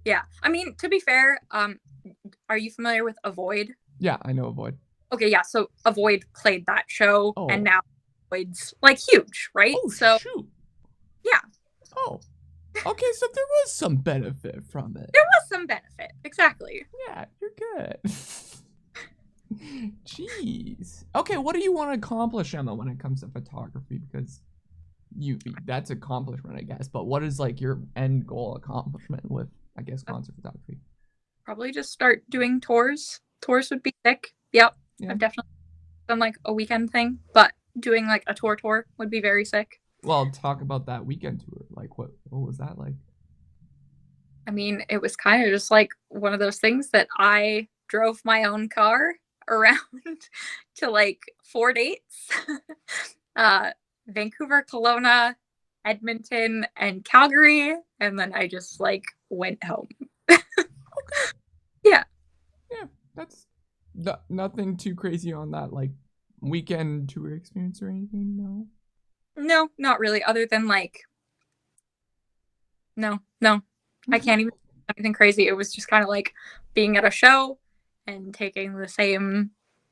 Yeah. I mean, to be fair, are you familiar with Avoid? Yeah, I know Avoid. Okay, yeah. So Avoid played that show, and now Avoid's like huge, right? Oh, shoot. Yeah. Oh. Okay, so there was some benefit from it. There was some benefit. Exactly. Yeah, you're good. Jeez. Okay, what do you want to accomplish, Emma, when it comes to photography? Because that's accomplishment, I guess. But what is like your end goal accomplishment with, I guess, concert photography? Probably just start doing tours. Tours would be sick. Yep. Yeah. I've definitely done like a weekend thing, but doing like a tour would be very sick. Well, talk about that weekend tour. Like, what was that like? I mean, it was kind of just like one of those things that I drove my own car around to like 4 dates. Vancouver, Kelowna, Edmonton, and Calgary, and then I just like went home. Yeah. Yeah, that's nothing too crazy on that like weekend tour experience or anything. No. No, not really. Other than like, no, I can't even do anything crazy. It was just kind of like being at a show and taking the same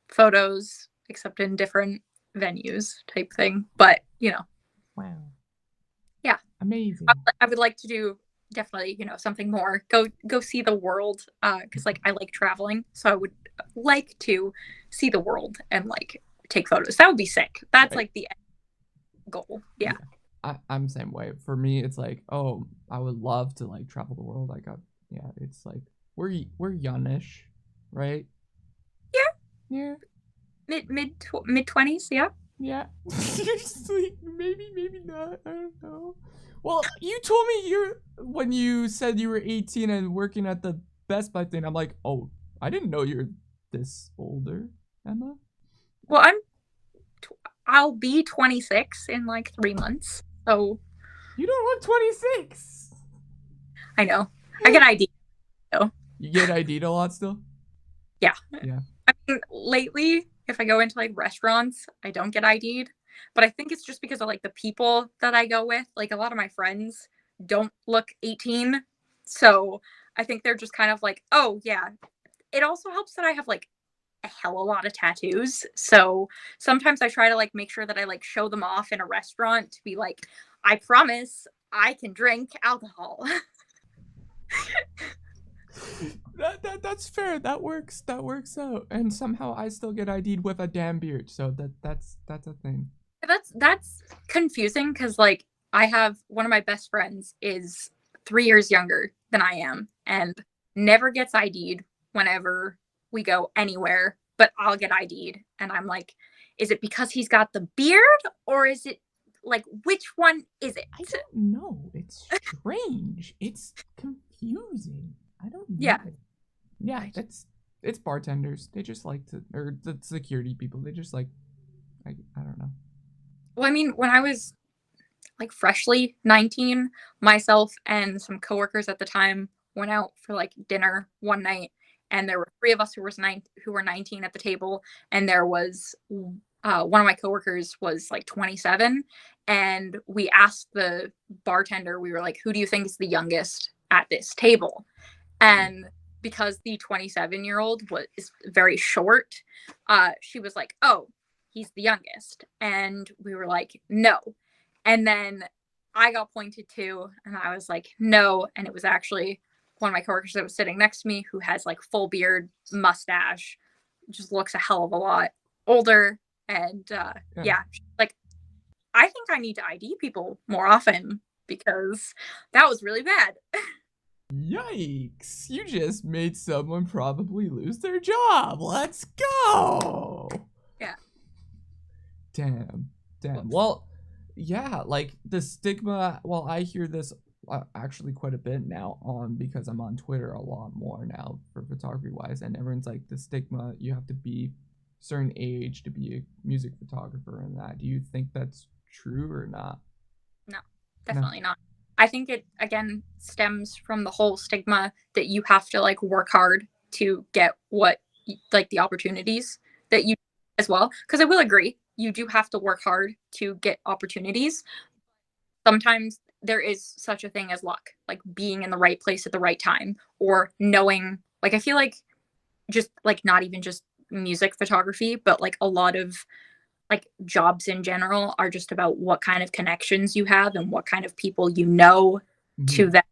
photos, except in different venues type thing. But, Wow. Yeah. Amazing. I would like to do definitely, something more. Go see the world. Because like I like traveling. So I would like to see the world and like take photos. That would be sick. That's like the end goal. Yeah. I'm the same way. For me, it's like, oh, I would love to like travel the world. It's like we're youngish, right? Yeah. Mid 20s, yeah. Yeah. Like, maybe not. I don't know. Well, you told me when you said you were 18 and working at the Best Buy thing. I'm like, oh, I didn't know you're this older, Emma. Well, I'll be 26 in like 3 months. So you don't look 26. I know. I get ID though. You get ID'd a lot still? Yeah. Yeah. I mean, lately, if I go into like restaurants, I don't get ID'd. But I think it's just because of like the people that I go with. Like a lot of my friends don't look 18. So I think they're just kind of like, oh yeah. It also helps that I have like a hell of a lot of tattoos. So sometimes I try to like make sure that I like show them off in a restaurant to be like, I promise I can drink alcohol. That's fair. That works out. And somehow I still get ID'd with a damn beard. So that's a thing. That's confusing because like I have one of my best friends is 3 years younger than I am and never gets ID'd whenever we go anywhere, but I'll get ID'd. And I'm like, is it because he's got the beard or is it like which one is it? I don't know. It's strange. It's confusing. I don't know. Yeah. Yeah, it's bartenders. They just like to, or the security people. They just like, I don't know. Well, I mean, when I was like freshly 19, myself and some coworkers at the time went out for like dinner one night, and there were 3 of us who were 19 at the table, and there was one of my coworkers was like 27, and we asked the bartender, we were like, who do you think is the youngest at this table? And because the 27-year-old is very short, she was like, oh, he's the youngest. And we were like, no. And then I got pointed to, and I was like, no. And it was actually one of my coworkers that was sitting next to me who has like full beard, mustache, just looks a hell of a lot older. And yeah, like, I think I need to ID people more often because that was really bad. Yikes! You just made someone probably lose their job. Let's go! Yeah. Damn. Well, yeah, like the stigma, well, I hear this actually quite a bit now because I'm on Twitter a lot more now for photography wise, and everyone's like, the stigma, you have to be certain age to be a music photographer and that. Do you think that's true or not? No, definitely not. I think it again stems from the whole stigma that you have to like work hard to get what like the opportunities that you as well. Because I will agree, you do have to work hard to get opportunities. Sometimes there is such a thing as luck, like being in the right place at the right time or knowing, like I feel like just like not even just music photography, but like a lot of like jobs in general are just about what kind of connections you have and what kind of people you know Mm-hmm. to then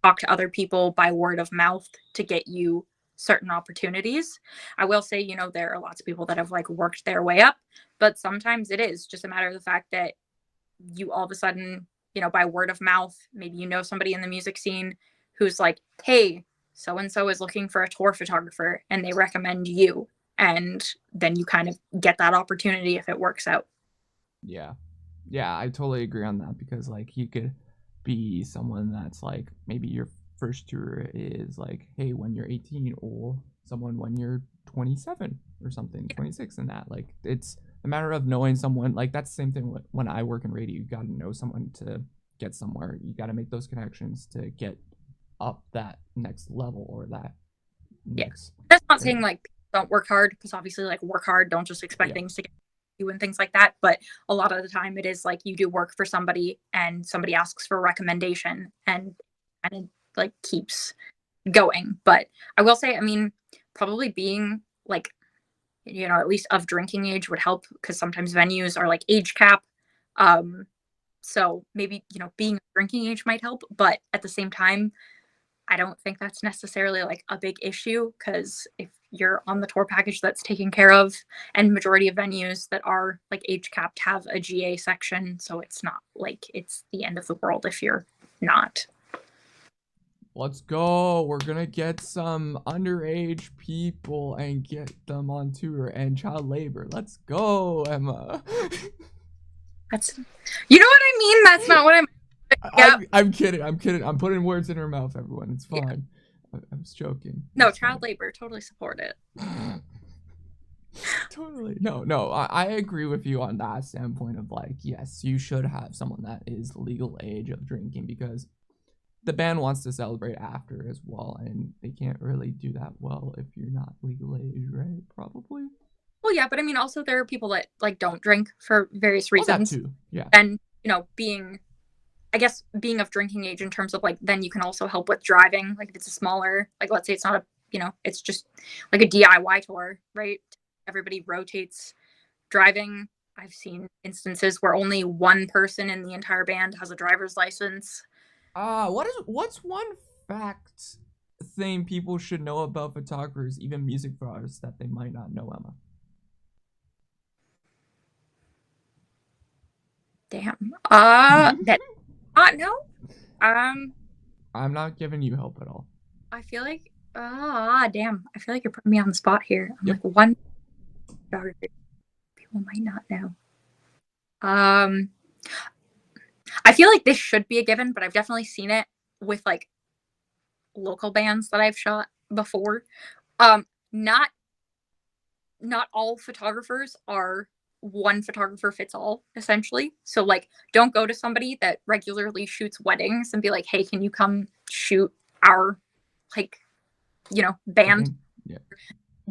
talk to other people by word of mouth to get you certain opportunities. I will say, there are lots of people that have like worked their way up, but sometimes it is just a matter of the fact that you all of a sudden, by word of mouth, maybe somebody in the music scene who's like, hey, so and so is looking for a tour photographer, and they recommend you. And then you kind of get that opportunity if it works out. Yeah. Yeah, I totally agree on that because like you could be someone that's like maybe your first tour is like, hey, when you're 18, or someone when you're 27 or something, 26, and that like it's a matter of knowing someone. Like that's the same thing when I work in radio. You got to know someone to get somewhere. You got to make those connections to get up that next level or that Yeah. next. That's not saying like don't work hard, because obviously like work hard, don't just expect things to get you and things like that. But a lot of the time it is like you do work for somebody and somebody asks for a recommendation and it like keeps going. But I will say, I mean, probably being like, at least of drinking age would help, because sometimes venues are like age cap. So maybe, being of drinking age might help. But at the same time, I don't think that's necessarily like a big issue, because if you're on the tour package that's taken care of, and majority of venues that are like age capped have a GA section, so it's not like it's the end of the world if you're not. Let's go. We're gonna get some underage people and get them on tour and child labor. Let's go, Emma. That's, you know what I mean? That's not what I'm. Yeah. I'm kidding. I'm kidding. I'm putting words in her mouth, everyone. It's Yeah. fine. I'm just joking. No, It's child fine. labor, totally support it. Totally. No. I agree with you on that standpoint of like, yes, you should have someone that is legal age of drinking, because the band wants to celebrate after as well, and they can't really do that well if you're not legal age, right? Probably. Well, yeah, but I mean, also there are people that like don't drink for various Oh, that reasons, too. Yeah. and I guess being of drinking age in terms of like, then you can also help with driving. Like if it's a smaller, like let's say it's not it's just like a DIY tour, right? Everybody rotates driving. I've seen instances where only one person in the entire band has a driver's license. What's one fact thing people should know about photographers, even music photographers, that they might not know, Emma? Damn. That no. I'm not giving you help at all. I feel like damn. I feel like you're putting me on the spot here. I'm Yep. like one photographer people might not know. I feel like this should be a given, but I've definitely seen it with like local bands that I've shot before. Not all photographers are one photographer fits all, essentially. So like don't go to somebody that regularly shoots weddings and be like, hey, can you come shoot our like band? Yeah.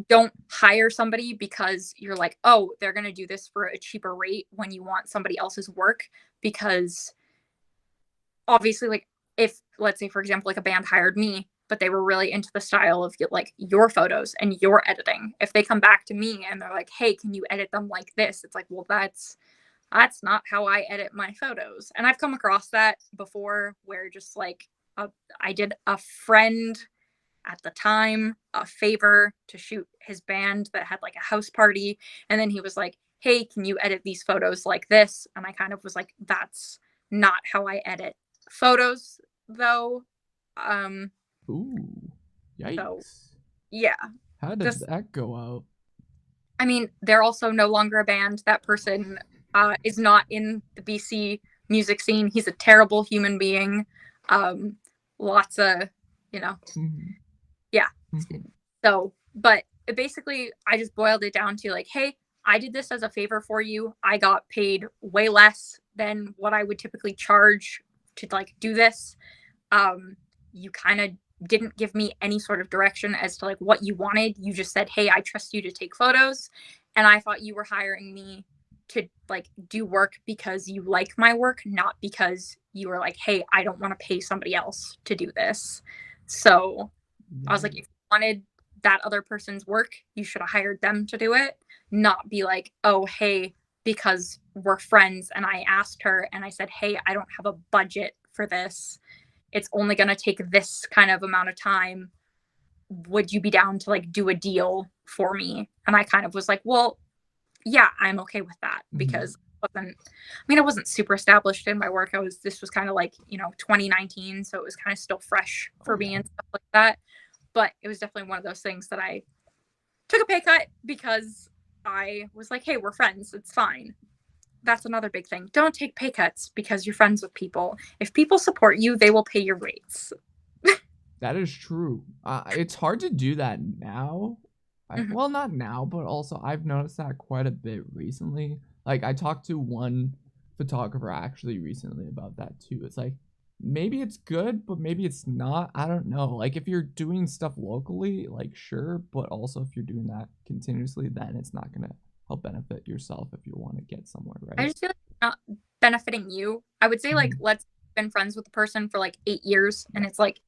Don't hire somebody because you're like, oh, they're going to do this for a cheaper rate when you want somebody else's work. Because obviously, like, if let's say, for example, like a band hired me, but they were really into the style of like your photos and your editing, if they come back to me and they're like, hey, can you edit them like this? It's like, well, that's not how I edit my photos. And I've come across that before, where just like I did a friend at the time a favor to shoot his band that had like a house party, and then he was like, hey, can you edit these photos like this? And I kind of was like, that's not how I edit photos, though. Ooh. Yikes. So yeah, How did that go out? I mean, they're also no longer a band. That person is not in the BC music scene. He's a terrible human being. Lots of Mm-hmm. yeah. Mm-hmm. So, but basically, I just boiled it down to like, hey, I did this as a favor for you. I got paid way less than what I would typically charge to like do this. You kind of didn't give me any sort of direction as to like what you wanted. You just said, hey, I trust you to take photos. And I thought you were hiring me to like do work because you like my work, not because you were like, hey, I don't want to pay somebody else to do this. So I was like, if you wanted that other person's work, you should have hired them to do it, not be like, oh, hey, because we're friends and I asked her and I said, hey, I don't have a budget for this. it's only going to take this kind of amount of time. Would you be down to like do a deal for me? And I kind of was like, well, yeah, I'm okay with that, because I wasn't super established in my work. This was kind of like, 2019. So it was kind of still fresh for me and stuff like that. But it was definitely one of those things that I took a pay cut because I was like, hey, we're friends. It's fine. That's another big thing. Don't take pay cuts because you're friends with people. If people support you, they will pay your rates. That is true. It's hard to do that now. Well, not now, but also I've noticed that quite a bit recently. Like, I talked to one photographer actually recently about that too. It's like, maybe it's good, but maybe it's not. I don't know. Like, if you're doing stuff locally, like, sure, but also if you're doing that continuously, then it's not gonna help benefit yourself if you want to get somewhere, right? I just feel like it's not benefiting you. I would say, like, let's been friends with the person for like 8 years, and it's like,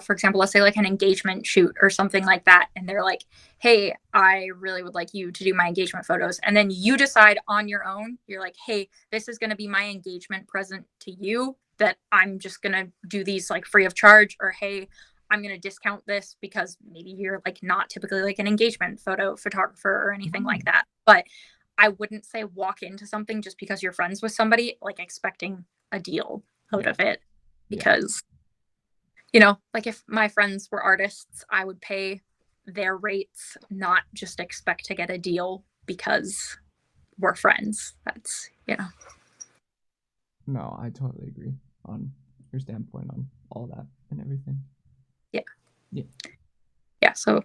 for example, let's say like an engagement shoot or something like that. And they're like, hey, I really would like you to do my engagement photos. And then you decide on your own, you're like, hey, this is going to be my engagement present to you, that I'm just going to do these like free of charge, or, hey, I'm going to discount this because maybe you're like not typically like an engagement photographer or anything like that. But I wouldn't say walk into something just because you're friends with somebody, like expecting a deal out of it, because like if my friends were artists, I would pay their rates, not just expect to get a deal because we're friends. That's, No, I totally agree on your standpoint on all that and everything. Yeah. So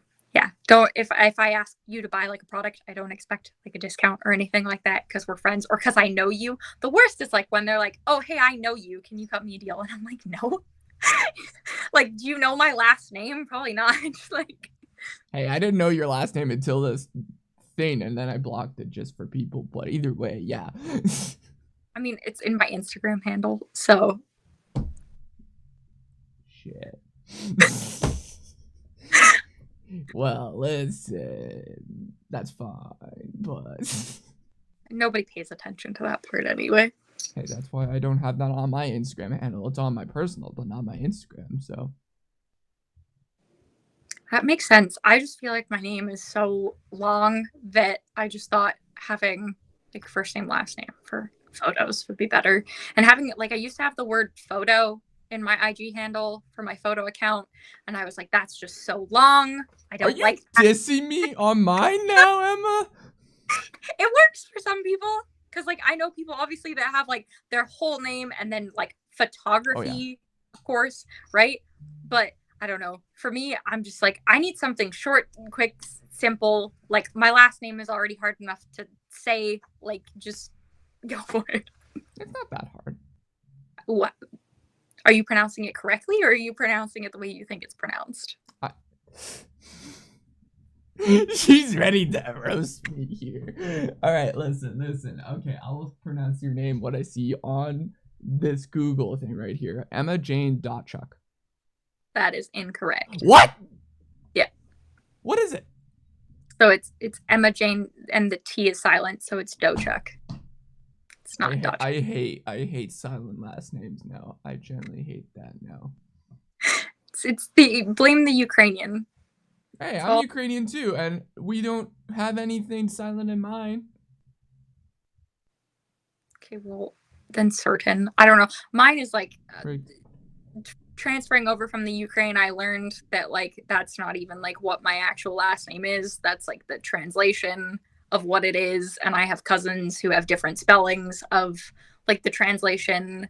don't, if I ask you to buy like a product, I don't expect like a discount or anything like that because we're friends or because I know you. The worst is like when they're like, oh, hey, I know you. Can you cut me a deal? And I'm like, no. Like, do you know my last name? Probably not. Like, hey, I didn't know your last name until this thing, and then I blocked it just for people. But either way, yeah. I mean, it's in my Instagram handle, so. Shit. Well, listen, that's fine, but nobody pays attention to that part anyway. Hey, that's why I don't have that on my Instagram handle. It's on my personal, but not my Instagram, so. That makes sense. I just feel like my name is so long that I just thought having like first name, last name for photos would be better. And having like, I used to have the word photo in my IG handle for my photo account, and I was like, that's just so long. I don't like that. Are you dissing me on mine now, Emma? It works for some people. Because, like, I know people, obviously, that have, like, their whole name and then, like, photography course, right? But, I don't know. For me, I'm just, like, I need something short, quick, simple. Like, my last name is already hard enough to say. Like, just go for it. It's not that hard. What? Are you pronouncing it correctly, or are you pronouncing it the way you think it's pronounced? She's ready to roast me here. All right, listen. Okay, I'll pronounce your name what I see on this Google thing right here. Emma Jane Dotchuk. That is incorrect. What? Yeah. What is it? So it's Emma Jane, and the T is silent, so it's Dotchuk. It's not Dotchuk. I hate silent last names now. I generally hate that now. It's the blame the Ukrainian. Hey, I'm Ukrainian too, and we don't have anything silent in mine. Okay, well, then certain. I don't know. Mine is like transferring over from the Ukraine. I learned that like that's not even like what my actual last name is. That's like the translation of what it is. And I have cousins who have different spellings of like the translation.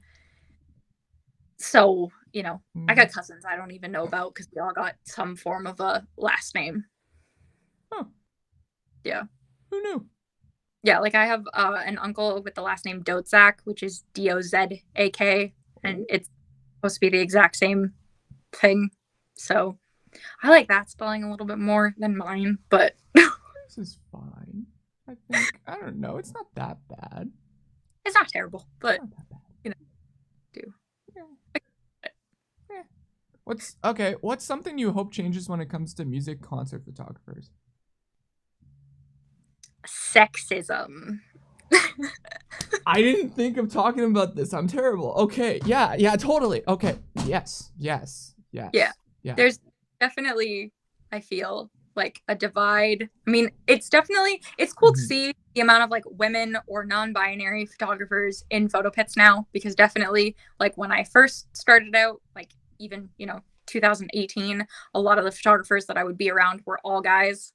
So, I got cousins I don't even know about because we all got some form of a last name. Huh. Yeah. Who knew? Yeah, like I have an uncle with the last name Dotchuk, which is Dozak, and it's supposed to be the exact same thing. So I like that spelling a little bit more than mine, but this is fine. I think, I don't know, it's not that bad. It's not terrible, but not that bad. do. Yeah. What's something you hope changes when it comes to music concert photographers? Sexism. I didn't think of talking about this. I'm terrible. Okay. Yeah, totally. Okay. Yes. Yeah. Yeah. There's definitely, I feel like a divide. I mean, it's cool to see the amount of like women or non-binary photographers in photo pits now, because definitely like when I first started out, like even, 2018, a lot of the photographers that I would be around were all guys.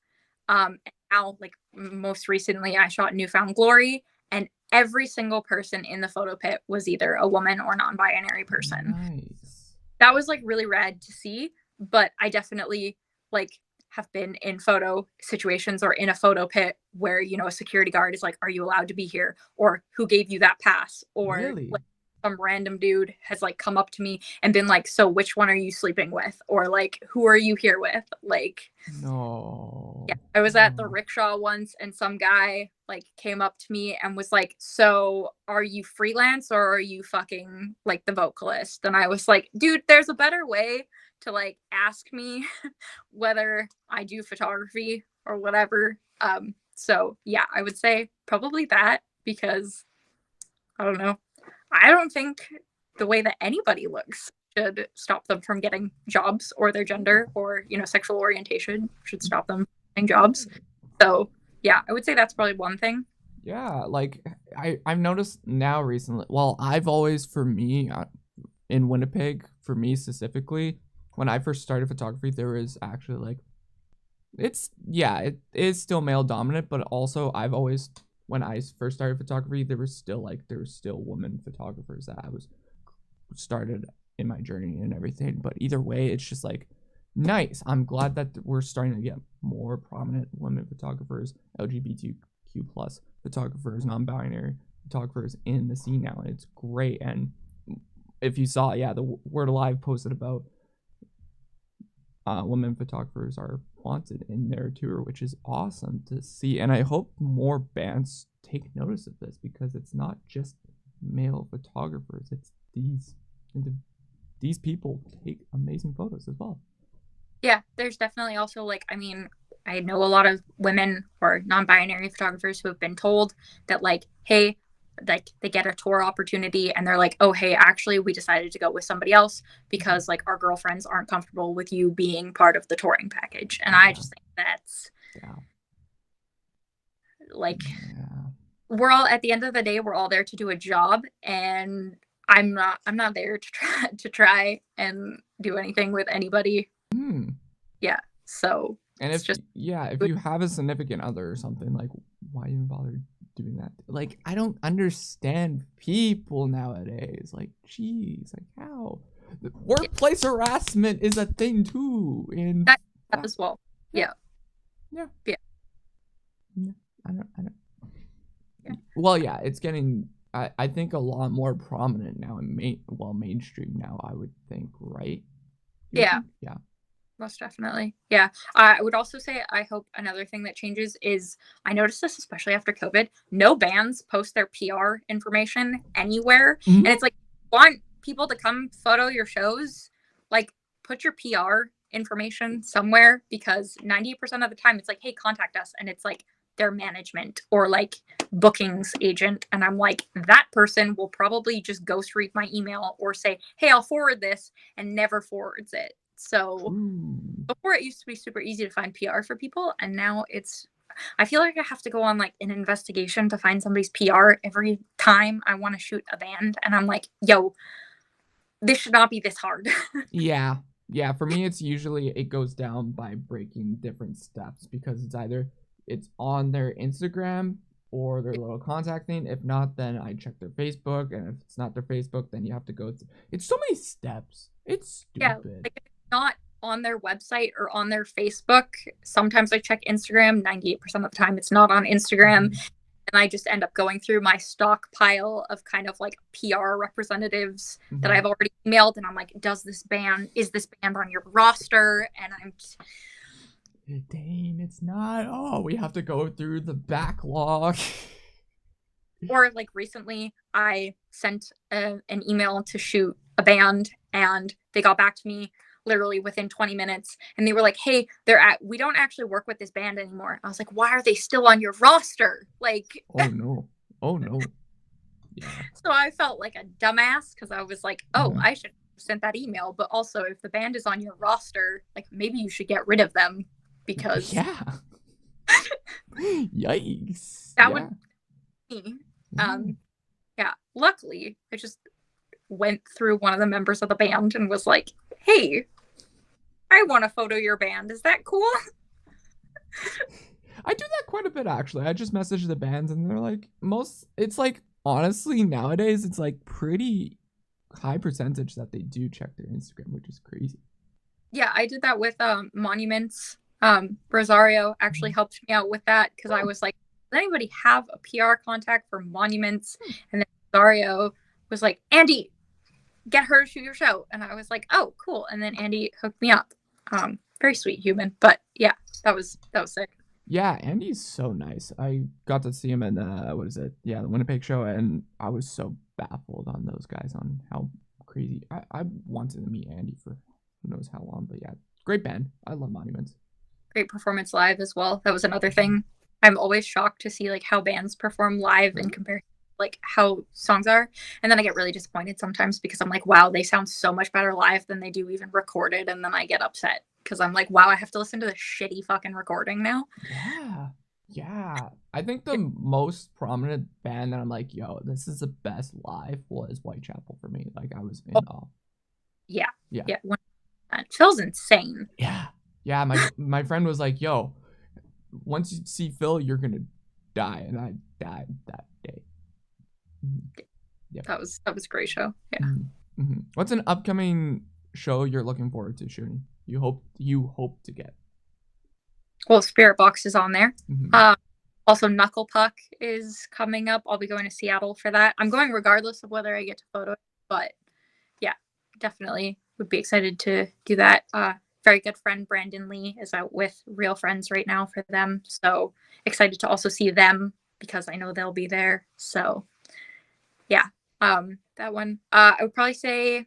And now, like most recently, I shot Newfound Glory, and every single person in the photo pit was either a woman or non-binary person. Nice. That was like really rad to see, but I definitely like have been in photo situations or in a photo pit where, a security guard is like, are you allowed to be here? Or who gave you that pass? Or Really? like some random dude has like come up to me and been like, so which one are you sleeping with? Or like, who are you here with? Like, no. yeah, I was at the rickshaw once and some guy like came up to me and was like, so are you freelance or are you fucking like the vocalist? And I was like, dude, there's a better way to like ask me whether I do photography or whatever. So yeah, I would say probably that, because I don't know. I don't think the way that anybody looks should stop them from getting jobs, or their gender or, sexual orientation should stop them from getting jobs. So yeah, I would say that's probably one thing. Yeah, like I've noticed now recently. Well, I've always, for me, in Winnipeg, for me specifically, when I first started photography, there was actually like, it is still male dominant, but also I've always, when I first started photography, there was still women photographers that I was started in my journey and everything. But either way, it's just like nice. I'm glad that we're starting to get more prominent women photographers, LGBTQ plus photographers, non-binary photographers in the scene now, and it's great. And if you saw, the Word Alive posted about women photographers are wanted in their tour, which is awesome to see. And I hope more bands take notice of this, because it's not just male photographers, it's these people take amazing photos as well. Yeah, there's definitely also like, I mean, I know a lot of women or non-binary photographers who have been told that like, hey, like they get a tour opportunity and they're like, oh, hey, actually we decided to go with somebody else because like our girlfriends aren't comfortable with you being part of the touring package. And I just think that's like, we're all, at the end of the day, we're all there to do a job, and I'm not there to try and do anything with anybody. Yeah. So and if you have a significant other or something, like, why even bother doing that? Like, I don't understand people nowadays. Like, geez, like how workplace harassment is a thing too. In that as well. Yeah. I don't. Yeah. Well, yeah, it's getting, I think, a lot more prominent now in mainstream now, I would think, right? Yeah. Yeah. Most definitely. Yeah. I would also say I hope another thing that changes is, I noticed this especially after COVID, no bands post their PR information anywhere. And it's like, want people to come photo your shows, like put your PR information somewhere, because 90% of the time it's like, hey, contact us. And it's like their management or like bookings agent. And I'm like, that person will probably just ghost read my email or say, hey, I'll forward this, and never forwards it. So before it used to be super easy to find PR for people, and now I feel like I have to go on like an investigation to find somebody's PR every time I want to shoot a band. And I'm like, yo, this should not be this hard. Yeah. For me, it's usually, it goes down by breaking different steps, because it's on their Instagram or their little contact thing. If not, then I check their Facebook, and if it's not their Facebook, then you have to go through. It's so many steps. It's stupid. Yeah, like if it's not on their website or on their Facebook, sometimes I check Instagram. 98% of the time it's not on Instagram. And I just end up going through my stockpile of kind of like PR representatives that I've already emailed, and I'm like, is this band on your roster? And I'm just, dang, it's not. Oh, we have to go through the backlog. Or like recently I sent an email to shoot a band, and they got back to me literally within 20 minutes, and they were like, hey, we don't actually work with this band anymore. I was like, why are they still on your roster? Like, oh no. Yeah. So I felt like a dumbass because I was like, oh, Mhm. I should have sent that email. But also, if the band is on your roster, like maybe you should get rid of them because Yeah. Yikes. that would Yeah. be me. Yeah. Um, yeah. Luckily, I just went through one of the members of the band and was like, hey, I want to photo your band. Is that cool? I do that quite a bit actually. I just message the bands and they're like it's like honestly nowadays it's like pretty high percentage that they do check their Instagram, which is crazy. Yeah, I did that with Monuments. Rosario actually helped me out with that because I Oh, was like, does anybody have a PR contact for Monuments? hmm. And then Rosario was like, Andy, get her to shoot your show. And I was like, oh, cool. And then Andy hooked me up. Very sweet human. But yeah, that was sick. Yeah, Andy's so nice. I got to see him in what is it? Yeah, the Winnipeg show, and I was so baffled on those guys on how crazy. I wanted to meet Andy for who knows how long, but yeah, great band. I love Monuments. Great performance live as well. That was another thing. I'm always shocked to see like how bands perform live in comparison like how songs are, and then I get really disappointed sometimes because I'm like, wow, they sound so much better live than they do even recorded, and then I get upset because I'm like, wow, I have to listen to this shitty fucking recording now. Yeah, yeah. I think the most prominent band that I'm like, yo, this is the best live was Whitechapel for me. Like I was in awe. Yeah, Yeah, yeah, 100%. Phil's insane. yeah, yeah. My friend was like, yo, once you see Phil, you're gonna die, and I died that day. Yep. That was a great show. Yeah. Mm-hmm. What's an upcoming show you're looking forward to shooting? You hope to get. Well, Spirit Box is on there. Mm-hmm. Also, Knuckle Puck is coming up. I'll be going to Seattle for that. I'm going regardless of whether I get to photo, but yeah, definitely would be excited to do that. Very good friend Brandon Lee is out with Real Friends right now for them. So excited to also see them because I know they'll be there. So yeah, that one. I would probably say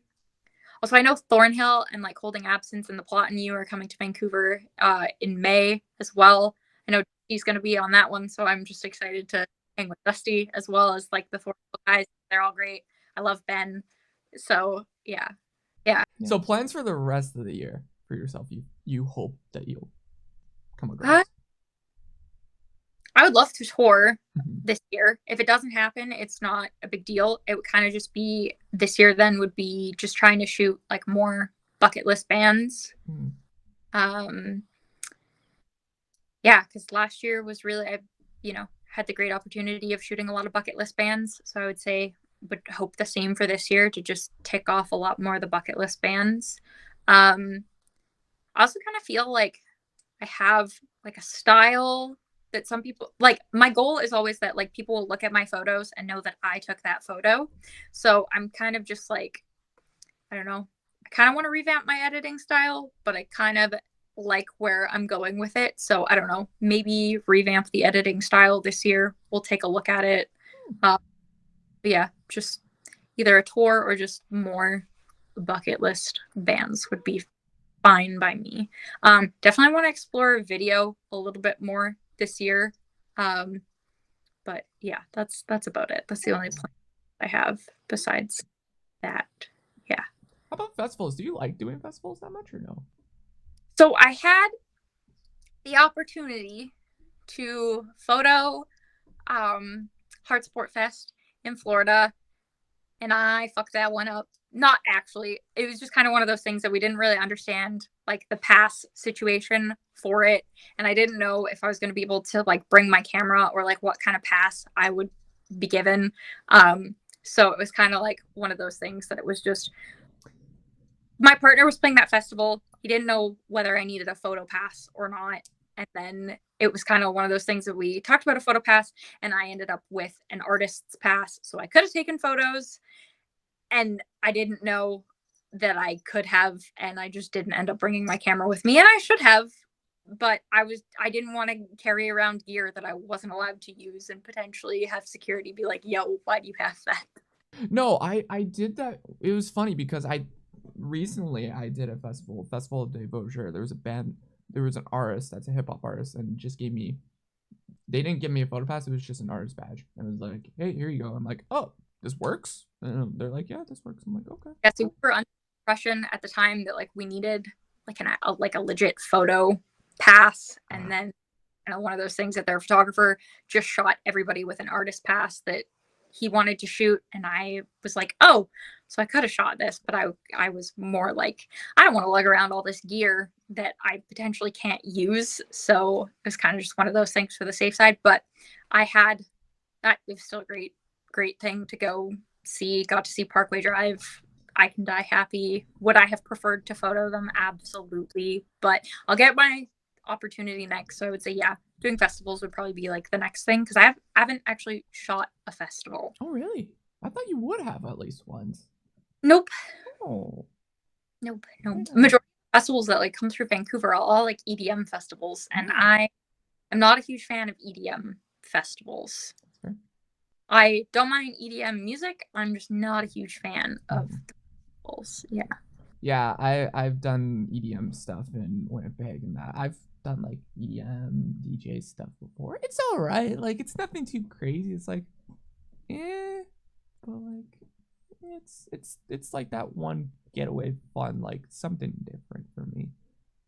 also I know Thornhill and like Holding Absence and The Plot and You are coming to Vancouver in May as well. I know he's going to be on that one, so I'm just excited to hang with Dusty as well as like the Thornhill guys. They're all great. I love Ben. So yeah, yeah. So plans for the rest of the year for yourself. You hope that you'll come Uh, across. I would love to tour Mm-hmm. this year. If it doesn't happen, it's not a big deal. It would kind of just be this year then would be just trying to shoot like more bucket list bands. Mm-hmm. Um yeah, because last year was really I had the great opportunity of shooting a lot of bucket list bands. So I would say would hope the same for this year to just tick off a lot more of the bucket list bands. I also kind of feel like I have like a style that some people like. My goal is always that like people will look at my photos and know that I took that photo. So I'm kind of just like, I don't know. I kind of want to revamp my editing style, but I kind of like where I'm going with it. So I don't know. Maybe revamp the editing style this year. We'll take a look at it. But yeah, just either a tour or just more bucket list bands would be fine by me. Definitely want to explore video a little bit more this year. But yeah, that's about it. That's the only plan I have besides that. Yeah. How about festivals? Do you like doing festivals that much or no? So I had the opportunity to photo Heart Sport Fest in Florida, and I fucked that one up. Not actually. It was just kind of one of those things that we didn't really understand, like the pass situation for it. And I didn't know if I was going to be able to like bring my camera or like what kind of pass I would be given. So it was kind of like one of those things that it was just my partner was playing that festival. He didn't know whether I needed a photo pass or not. And then it was kind of one of those things that we talked about a photo pass, and I ended up with an artist's pass. So I could have taken photos, and I didn't know that I could have, and I just didn't end up bringing my camera with me, and I should have, but I didn't want to carry around gear that I wasn't allowed to use and potentially have security be like, yo, why do you have that? No, I did that. It was funny because I recently I did a festival of Devosure. There was a band, there was an artist that's a hip hop artist, and just gave me. They didn't give me a photo pass. It was just an artist badge, and it was like, hey, here you go. I'm like, oh, this works? And they're like, yeah, this works. I'm like, okay. Yeah, so we were under the impression at the time that like we needed like a legit photo pass, and then one of those things that their photographer just shot everybody with an artist pass that he wanted to shoot, and I was like, oh, so I could have shot this, but I was more like, I don't want to lug around all this gear that I potentially can't use, so it was kind of just one of those things for the safe side. But I had that. It was still a great thing to go see. Got to see Parkway Drive. I Can Die Happy. Would I have preferred to photo them? Absolutely. But I'll get my opportunity next. So I would say, yeah, doing festivals would probably be like the next thing, because I haven't actually shot a festival. Oh, really? I thought you would have at least once. Nope. Oh. Nope. Yeah. Majority of festivals that like come through Vancouver are all like EDM festivals, and I am not a huge fan of EDM festivals. Fair. I don't mind EDM music. I'm just not a huge fan of the festivals. Yeah. Yeah, I've done EDM stuff in Winnipeg, and that I've done like EDM DJ stuff before. It's all right. Like, it's nothing too crazy. It's like, but like, it's like that one getaway fun, like something different for me.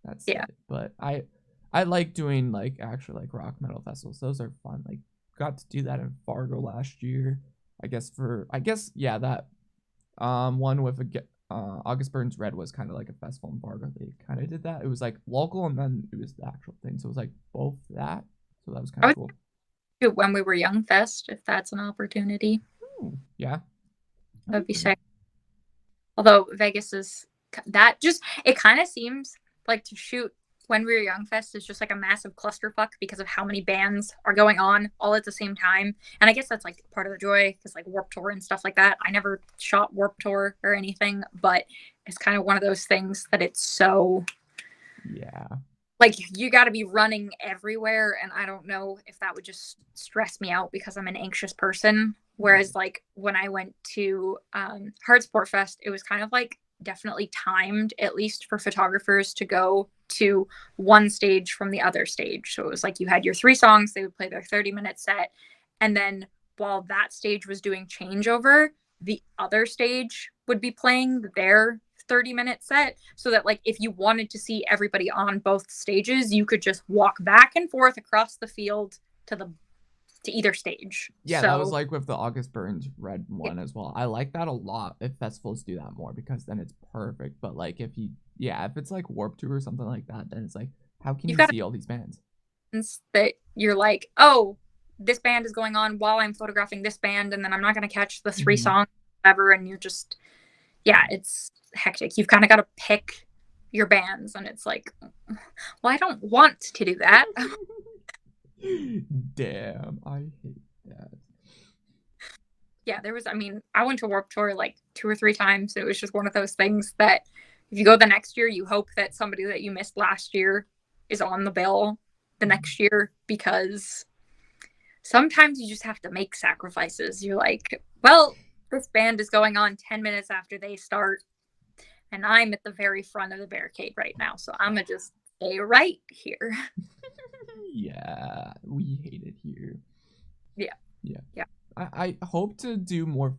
That's Yeah. it. But I like doing like actually like rock metal festivals. Those are fun. Like, got to do that in Fargo last year. I guess yeah, that one with August Burns Red was kind of like a festival in Fargo. They kind of did that. It was like local, and then it was the actual thing. So it was like both that. So that was kind of cool. When We Were Young Fest, if that's an opportunity. Ooh, yeah. That'd be sick. Although Vegas is that just, it kind of seems like to shoot When We Were Young Fest is just like a massive clusterfuck because of how many bands are going on all at the same time. And I guess that's like part of the joy, because like Warped Tour and stuff like that. I never shot Warped Tour or anything, but it's kind of one of those things that it's so, yeah, like you got to be running everywhere, and I don't know if that would just stress me out because I'm an anxious person. Whereas like when I went to Hardsport Fest, it was kind of like definitely timed, at least for photographers to go to one stage from the other stage. So it was like you had your 3 songs, they would play their 30-minute set, and then while that stage was doing changeover, the other stage would be playing their 30-minute set, so that like if you wanted to see everybody on both stages, you could just walk back and forth across the field to either stage. Yeah, so that was like with the August Burns Red one as well. I like that a lot if festivals do that more, because then it's perfect. But like if it's like Warped Tour or something like that, then it's like, how can you see all these bands? That you're like, oh, this band is going on while I'm photographing this band, and then I'm not going to catch the 3 songs ever, and you're just, yeah, it's hectic. You've kind of got to pick your bands, and it's like, well, I don't want to do that. Damn, I hate that. Yeah, I went to Warped Tour like 2 or 3 times. It was just one of those things that if you go the next year, you hope that somebody that you missed last year is on the bill the next year, because sometimes you just have to make sacrifices. You're like, well, this band is going on 10 minutes after they start, and I'm at the very front of the barricade right now, so I'm gonna just stay right here. Yeah, we hate it here. Yeah. I hope to do more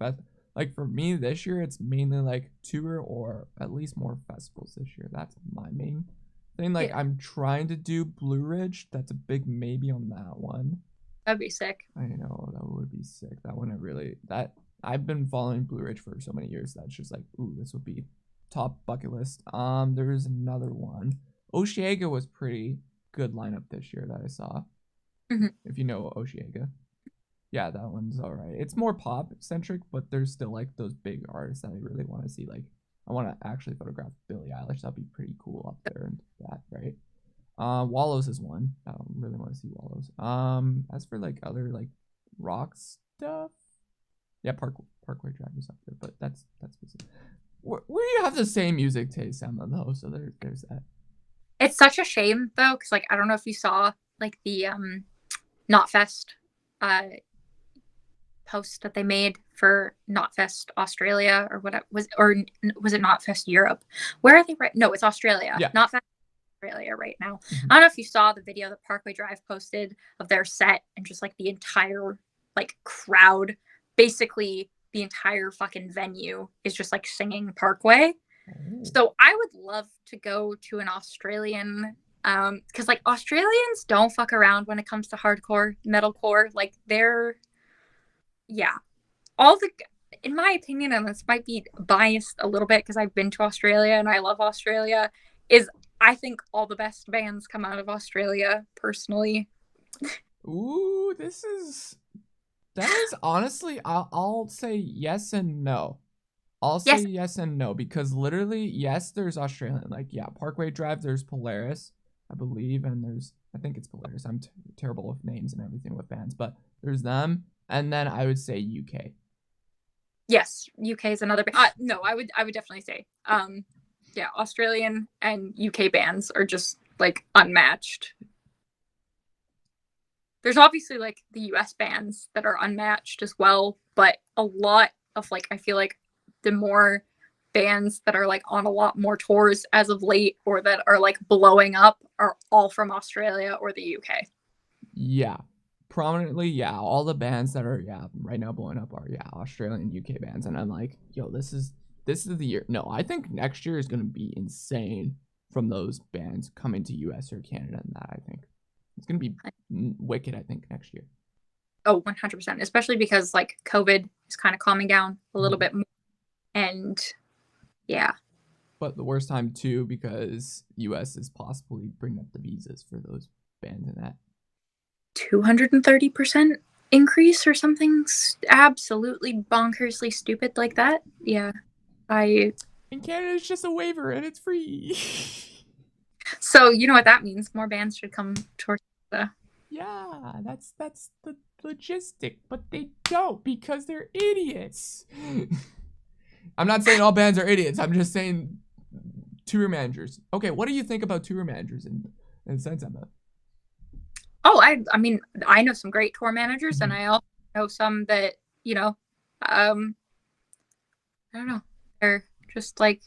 like for me this year, it's mainly like tour or at least more festivals this year. That's my main thing. Like, I'm trying to do Blue Ridge. That's a big maybe on that one. That'd be sick. I know, that would be sick. That one, I've been following Blue Ridge for so many years. That's just like, ooh, this would be top bucket list. There's another one. Osheaga was pretty good lineup this year that I saw. If you know Osheaga. Yeah, that one's all right. It's more pop centric, but there's still like those big artists that I really want to see. Like, I want to actually photograph Billie Eilish. That'd be pretty cool up there, and that, right? Wallows is one. I don't really want to see Wallows. As for like other like rock stuff, yeah, Parkway Drive is up there, but that's specific. We have the same music taste, Emma, though, so there's that. It's such a shame though, because like I don't know if you saw like the Knotfest post that they made for Knotfest Australia, or what was it Knotfest Europe? Where are they right? No, it's Australia. Yeah. Knotfest Australia right now. I don't know if you saw the video that Parkway Drive posted of their set, and just like the entire like crowd basically the entire fucking venue is just like singing Parkway. Oh. So I would love to go to an Australian, because like Australians don't fuck around when it comes to hardcore metalcore. Like they're, yeah, all the, in my opinion, and this might be biased a little bit because I've been to Australia and I love Australia, is I think all the best bands come out of Australia personally. Ooh, that is honestly, I'll say yes and no. I'll say Yes, yes and no because literally, yes, there's Australian, like, yeah, Parkway Drive, there's Polaris, I believe, and I think it's Polaris. I'm terrible with names and everything with bands, but there's them, and then I would say UK. yes, UK is another. No, I would definitely say, yeah, Australian and UK bands are just like unmatched. There's obviously like the US bands that are unmatched as well, but a lot of like I feel like the more bands that are like on a lot more tours as of late or that are like blowing up are all from Australia or the UK. Yeah, prominently, yeah, all the bands that are, yeah, right now blowing up are, yeah, Australian, UK bands, and I'm like, yo, this is the year. No, I think next year is gonna be insane from those bands coming to US or Canada, and that I think it's gonna be wicked. I think next year. Oh, 100%, especially because like COVID is kind of calming down a little Mhm. bit more. And yeah. But the worst time too because US is possibly bringing up the visas for those bands and that. 230% increase or something absolutely bonkersly stupid like that. Yeah. I In Canada, it's just a waiver and it's free. So you know what that means. More bands should come towards the. Yeah, that's the logistic, but they don't because they're idiots. I'm not saying all bands are idiots. I'm just saying tour managers. Okay, what do you think about tour managers in a sense, Emma? Oh, I mean, I know some great tour managers, and Mhm. I also know some that, you know, I don't know. They're just like,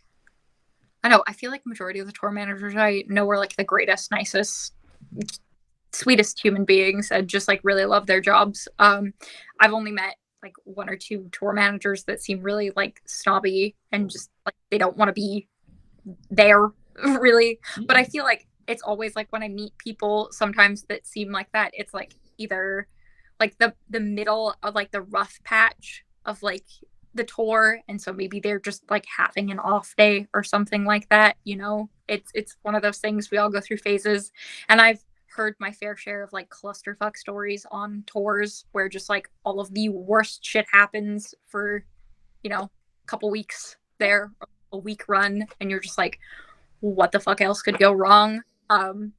I don't know. I feel like majority of the tour managers I know are like the greatest, nicest, sweetest human beings and just like really love their jobs. I've only met like one or two tour managers that seem really like snobby and just like they don't want to be there really. But Yeah. I feel like it's always like when I meet people sometimes that seem like that, it's like either like the middle of like the rough patch of like the tour, and so maybe they're just like having an off day or something like that, you know. It's one of those things, we all go through phases, and I've heard my fair share of like clusterfuck stories on tours where just like all of the worst shit happens for, you know, a couple weeks there, a week run, and you're just like, what the fuck else could go wrong?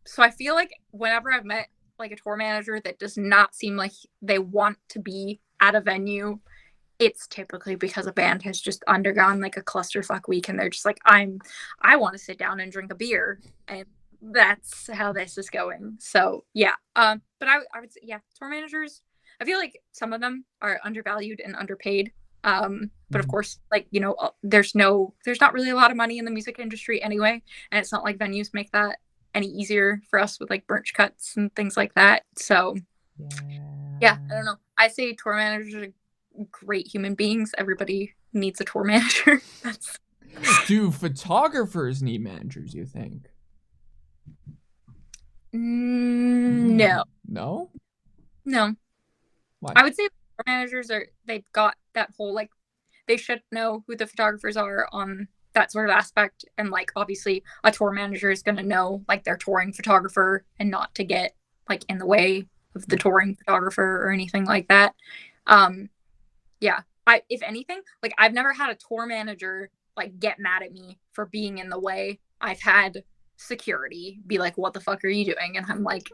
So I feel like whenever I've met like a tour manager that does not seem like they want to be at a venue, it's typically because a band has just undergone like a clusterfuck week and they're just like, I want to sit down and drink a beer, and that's how this is going. So yeah. But I would say, yeah, tour managers, I feel like some of them are undervalued and underpaid. But of Mhm. course, like, you know, there's not really a lot of money in the music industry anyway, and it's not like venues make that any easier for us with like birch cuts and things like that. So yeah, I don't Yeah. know. I say tour managers are great human beings. Everybody needs a tour manager. That's Do photographers need managers, you think? no, No? no. Why? I would say tour managers are, they've got that whole like, they should know who the photographers are on that sort of aspect, and like obviously a tour manager is going to know like their touring photographer and not to get like in the way of the touring photographer or anything like that. Um, yeah, I, if anything, like I've never had a tour manager like get mad at me for being in the way. I've had security be like, what the fuck are you doing? And I'm like,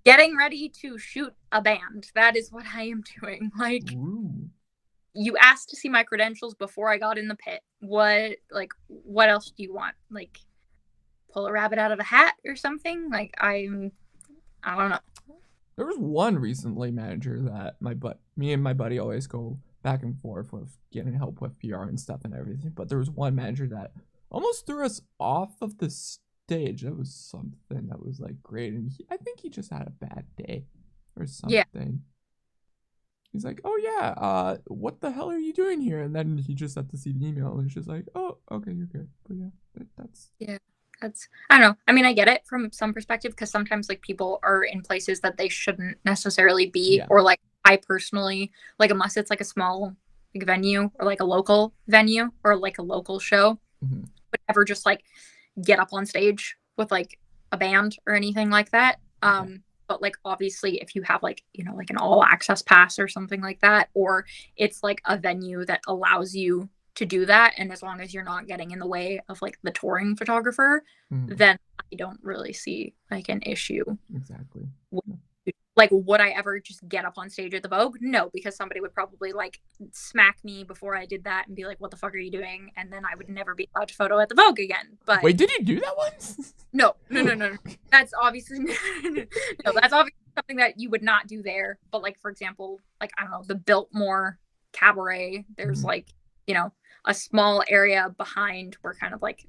getting ready to shoot a band. That is what I am doing. Like, Ooh. you asked to see my credentials before I got in the pit. What else do you want? Like, pull a rabbit out of a hat or something? Like, I don't know. There was one recently manager that me and my buddy always go back and forth with getting help with PR and stuff and everything. But there was one manager that almost threw us off of the stage. That was something that was like great, and I think he just had a bad day or Yeah, something. He's like, oh yeah, what the hell are you doing here? And then he just had to see the email, and it's just like, oh, okay, you're good. But yeah, that's Yeah. That's, I don't know. I mean, I get it from some perspective because sometimes like people are in places that they shouldn't necessarily be, yeah. or like I personally like unless it's like a small like venue or like a local venue or like a local show, Mm-hmm. would ever just like get up on stage with like a band or anything like that. Yeah. But like obviously if you have like, you know, like an all access pass or something like that, or it's like a venue that allows you to do that, and as long as you're not getting in the way of like the touring photographer, Mm-hmm. then I don't really see like an issue. Exactly. Like, would I ever just get up on stage at the Vogue? No, because somebody would probably like smack me before I did that and be like, what the fuck are you doing? And then I would never be allowed to photo at the Vogue again. But wait, did you do that once? no. That's obviously no, that's obviously something that you would not do there. But like, for example, like, I don't know, the Biltmore Cabaret, there's Mm-hmm. like, you know, a small area behind where kind of like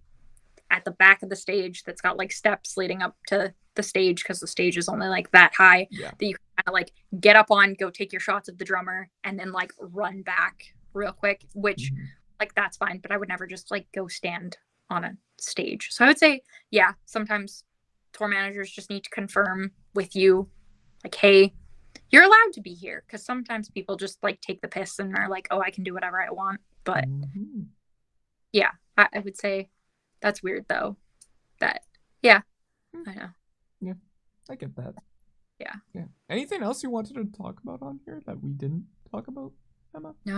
at the back of the stage that's got like steps leading up to the stage because the stage is only like that high Yeah. that you can kind of like get up on, go take your shots of the drummer, and then like run back real quick, which Mm-hmm. like that's fine, but I would never just like go stand on a stage. So I would say, yeah, sometimes tour managers just need to confirm with you, like, hey, you're allowed to be here, because sometimes people just like take the piss and are like, oh, I can do whatever I want. But Mm-hmm. yeah, I would say that's weird though. That yeah, I know. Yeah, I get that. Yeah. Yeah. Anything else you wanted to talk about on here that we didn't talk about, Emma? No,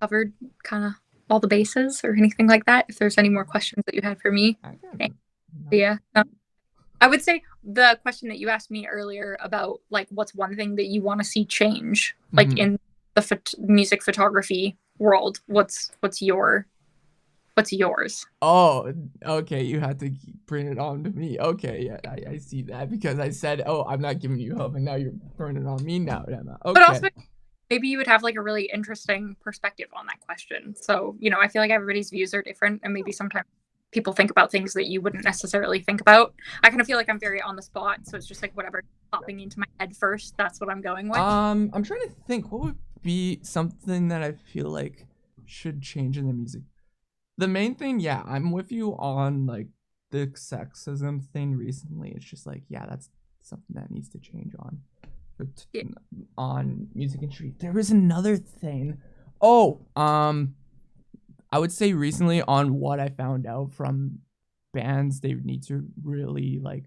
covered kind of all the bases or anything like that. If there's any more questions that you had for me, I got thanks. not, Yeah. I would say the question that you asked me earlier about like what's one thing that you want to see change, like Mhm. in the music photography world. What's yours? Oh, okay. You had to bring it on to me. Okay, yeah, I see that because I said, "Oh, I'm not giving you hope," and now you're throwing it on me now, Emma. But Okay. also maybe you would have like a really interesting perspective on that question. So, you know, I feel like everybody's views are different, and maybe sometimes people think about things that you wouldn't necessarily think about. I kind of feel like I'm very on the spot, so it's just like whatever popping into my head first, that's what I'm going with. I'm trying to think what would be something that I feel like should change in the music. The main thing, yeah, I'm with you on like the sexism thing recently. It's just like, yeah, that's something that needs to change on. But Yeah. on music industry, there is another thing. Oh, I would say recently on what I found out from bands, they need to really like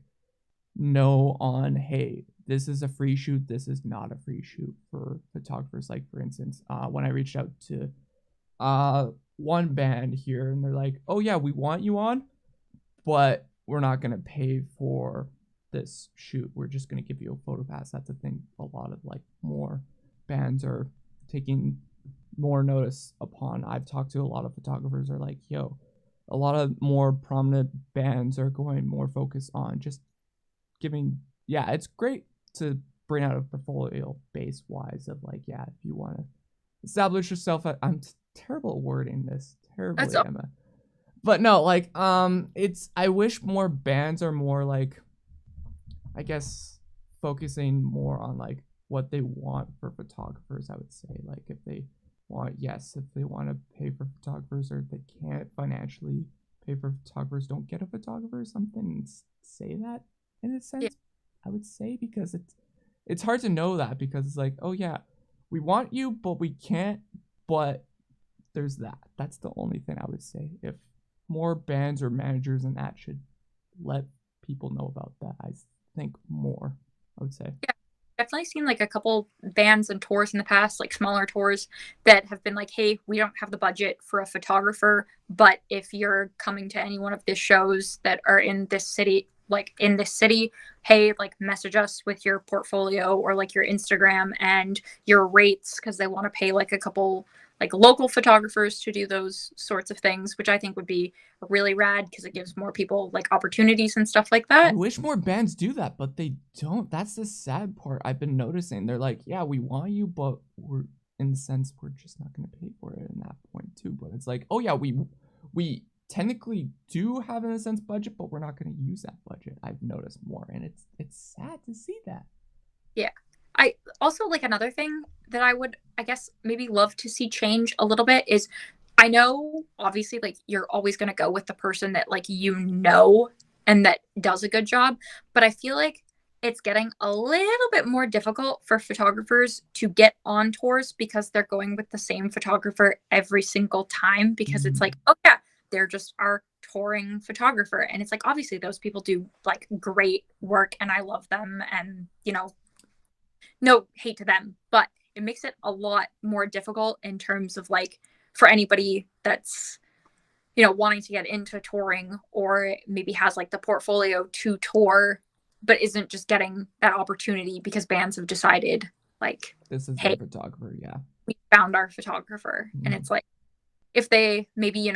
know on, hey, this is a free shoot, this is not a free shoot for photographers. Like for instance, when I reached out to one band here, and they're like, oh yeah, we want you on, but we're not gonna pay for this shoot. We're just gonna give you a photo pass. That's the thing. A lot of like more bands are taking more notice upon. I've talked to a lot of photographers are like, yo, a lot of more prominent bands are going more focused on just giving. Yeah, it's great to bring out a portfolio base wise of like, yeah, if you want to establish yourself. I'm terrible at wording this That's terribly, Emma. But no, like, it's, I wish more bands are more like, I guess, focusing more on like what they want for photographers. I would say, like, if they want, yes, if they want to pay for photographers, or if they can't financially pay for photographers, don't get a photographer or something. Say that in a yeah. sense, I would say, because it's hard to know that, because it's like, oh yeah, we want you, but we can't. But there's that. That's the only thing I would say. If more bands or managers and that should let people know about that, I think more, I would say. Yeah, definitely seen like a couple bands and tours in the past, like smaller tours that have been like, hey, we don't have the budget for a photographer, but if you're coming to any one of the shows that are in this city, hey, like message us with your portfolio or like your Instagram and your rates, because they want to pay like a couple like local photographers to do those sorts of things, which I think would be really rad because it gives more people like opportunities and stuff like I that. wish more bands do that, but they don't. That's the sad part I've been noticing. They're like, yeah, we want you, but we're, in the sense, we're just not going to pay for it in that point too. But it's like, oh yeah, we technically do have, in a sense, budget, but we're not going to use that budget. I've noticed more, and it's sad to see that. Yeah. I also like another thing that I would I guess maybe love to see change a little bit is I know obviously like you're always going to go with the person that like and that does a good job, but I feel like it's getting a little bit more difficult for photographers to get on tours because they're going with the same photographer every single time because it's like, oh yeah, they're just our touring photographer. And it's like obviously those people do like great work and I love them and no hate to them, but it makes it a lot more difficult in terms of like for anybody that's wanting to get into touring or maybe has like the portfolio to tour but isn't just getting that opportunity because bands have decided like This is hey, their photographer, yeah. we found our photographer. And it's like if they maybe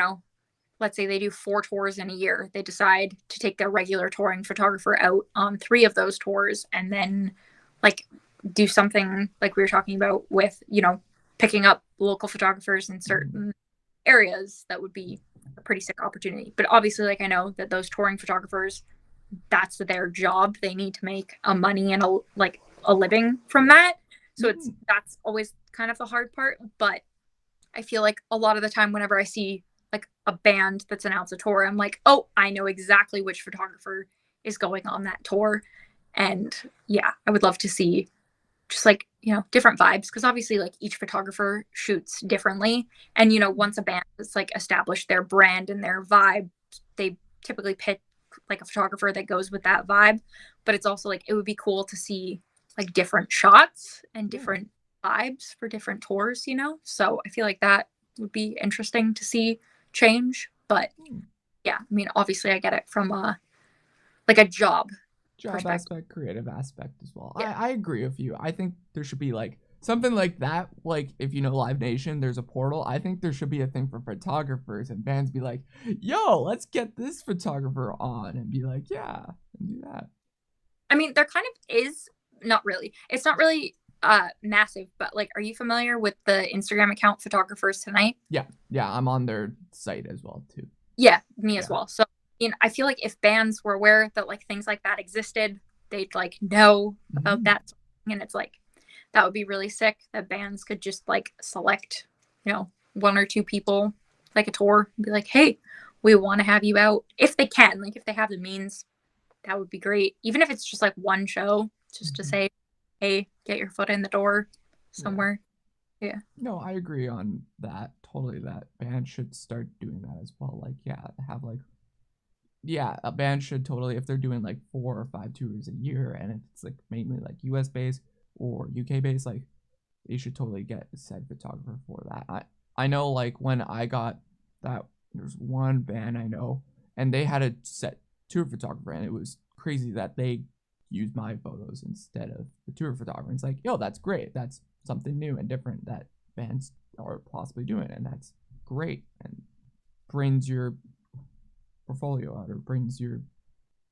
let's say they do 4 tours in a year, they decide to take their regular touring photographer out on 3 of those tours and then like do something like we were talking about with picking up local photographers in certain areas. That would be a pretty sick opportunity. But obviously like I know that those touring photographers, that's their job. They need to make a money and a living from that. So that's always kind of the hard part. But I feel like a lot of the time whenever I see like a band that's announced a tour, I'm like, oh, I know exactly which photographer is going on that tour. And yeah, I would love to see just like, different vibes because obviously like each photographer shoots differently. And, once a band has like established their brand and their vibe, they typically pick like a photographer that goes with that vibe. But it's also like, it would be cool to see like different shots and different vibes for different tours, So I feel like that would be interesting to see change. But yeah, I mean, obviously I get it from like a job aspect, creative aspect as well. Yeah. I agree with you. I think there should be like something like that. Like if Live Nation, there's a portal. I think there should be a thing for photographers and bands be like, yo, let's get this photographer on and be like, yeah, and do that. I mean, there kind of is not really. It's not really massive, but like, are you familiar with the Instagram account Photographers Tonight? Yeah, I'm on their site as well too. Yeah, me as well. So I feel like if bands were aware that like things like that existed, they'd like know about that. And it's like, that would be really sick that bands could just like select, 1 or 2 people, like a tour and be like, hey, we want to have you out if they can, like if they have the means, that would be great. Even if it's just like one show, just to say, hey, get your foot in the door somewhere. Yeah. No, I agree on that. Totally, that bands should start doing that as well. Like, have like, a band should totally, if they're doing like 4 or 5 tours a year, and if it's like mainly like US based or UK based, like they should totally get a said photographer for that. I know like when I got that, there's one band I know, and they had a set tour photographer, and it was crazy that they used my photos instead of the tour photographer. It's like, yo, that's great. That's something new and different that bands are possibly doing, and that's great and brings your portfolio out or brings your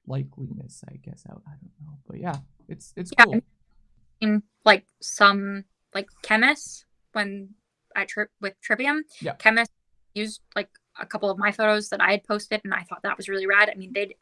likeliness, I guess, out. I don't know, but yeah, it's cool. In like some like chemists when I trip with Trivium, chemists used like a couple of my photos that I had posted, and I thought that was really rad. I mean, they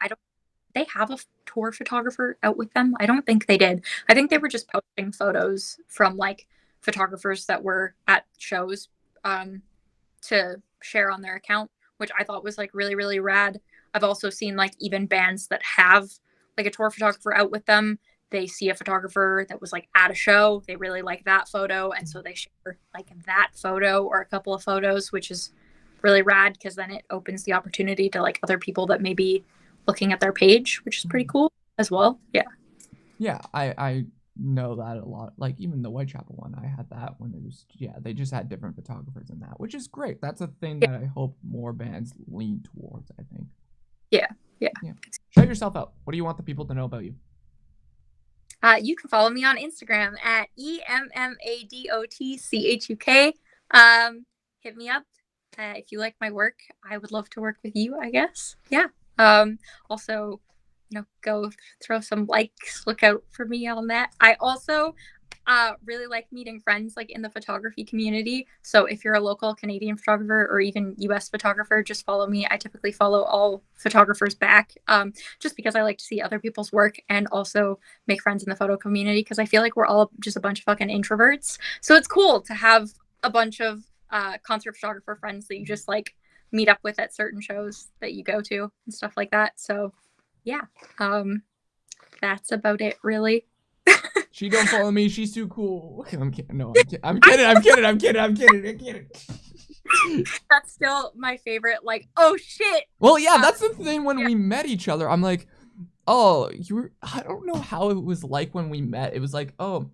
have a tour photographer out with them? I don't think they did. I think they were just posting photos from like photographers that were at shows to share on their account, which I thought was like really, really rad. I've also seen like even bands that have like a tour photographer out with them. They see a photographer that was like at a show. They really like that photo. And so they share like that photo or a couple of photos, which is really rad because then it opens the opportunity to like other people that may be looking at their page, which is pretty cool as well. Yeah, I know that a lot. Like even the Whitechapel one, I had that when it was, they just had different photographers in that, which is great. That's a thing that I hope more bands lean towards, I think. Yeah. Shout yourself out. What do you want the people to know about you? You can follow me on Instagram at EMMADOTCHUK. Hit me up if you like my work. I would love to work with you, I guess. Yeah. Also, go throw some likes. Look out for me on that. I also, really like meeting friends like in the photography community. So if you're a local Canadian photographer or even US photographer, just follow me. I typically follow all photographers back, just because I like to see other people's work and also make friends in the photo community, because I feel like we're all just a bunch of fucking introverts. So it's cool to have a bunch of concert photographer friends that you just like meet up with at certain shows that you go to and stuff like that. So yeah, that's about it really. She don't follow me. She's too cool. I'm kidding. No, I'm kidding. That's still my favorite. Like, oh shit. Well, yeah, that's the thing. When we met each other, I'm like, oh, I don't know how it was like when we met. It was like, oh,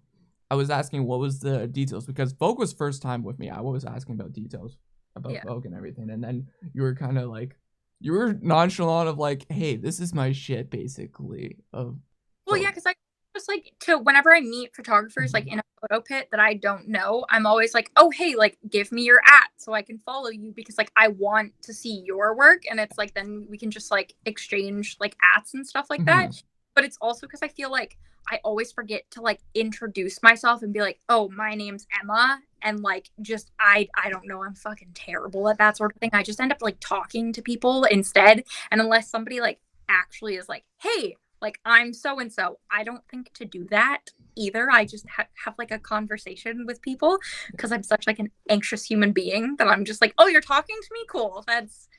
I was asking what was the details, because Vogue was first time with me. I was asking about details about Vogue and everything, and then you were kind of like, you were nonchalant of like, hey, this is my shit, basically. Of well, yeah, because I just like to whenever I meet photographers like in a photo pit that I don't know, I'm always like, oh hey, like give me your @ so I can follow you, because like I want to see your work, and it's like then we can just like exchange like @ and stuff like that. But it's also because I feel like I always forget to like introduce myself and be like, oh, my name's Emma, and like just I don't know, I'm fucking terrible at that sort of thing. I just end up like talking to people instead, and unless somebody like actually is like, hey, like I'm so and so, I don't think to do that either. I just have like a conversation with people, because I'm such like an anxious human being that I'm just like, oh, you're talking to me, cool, that's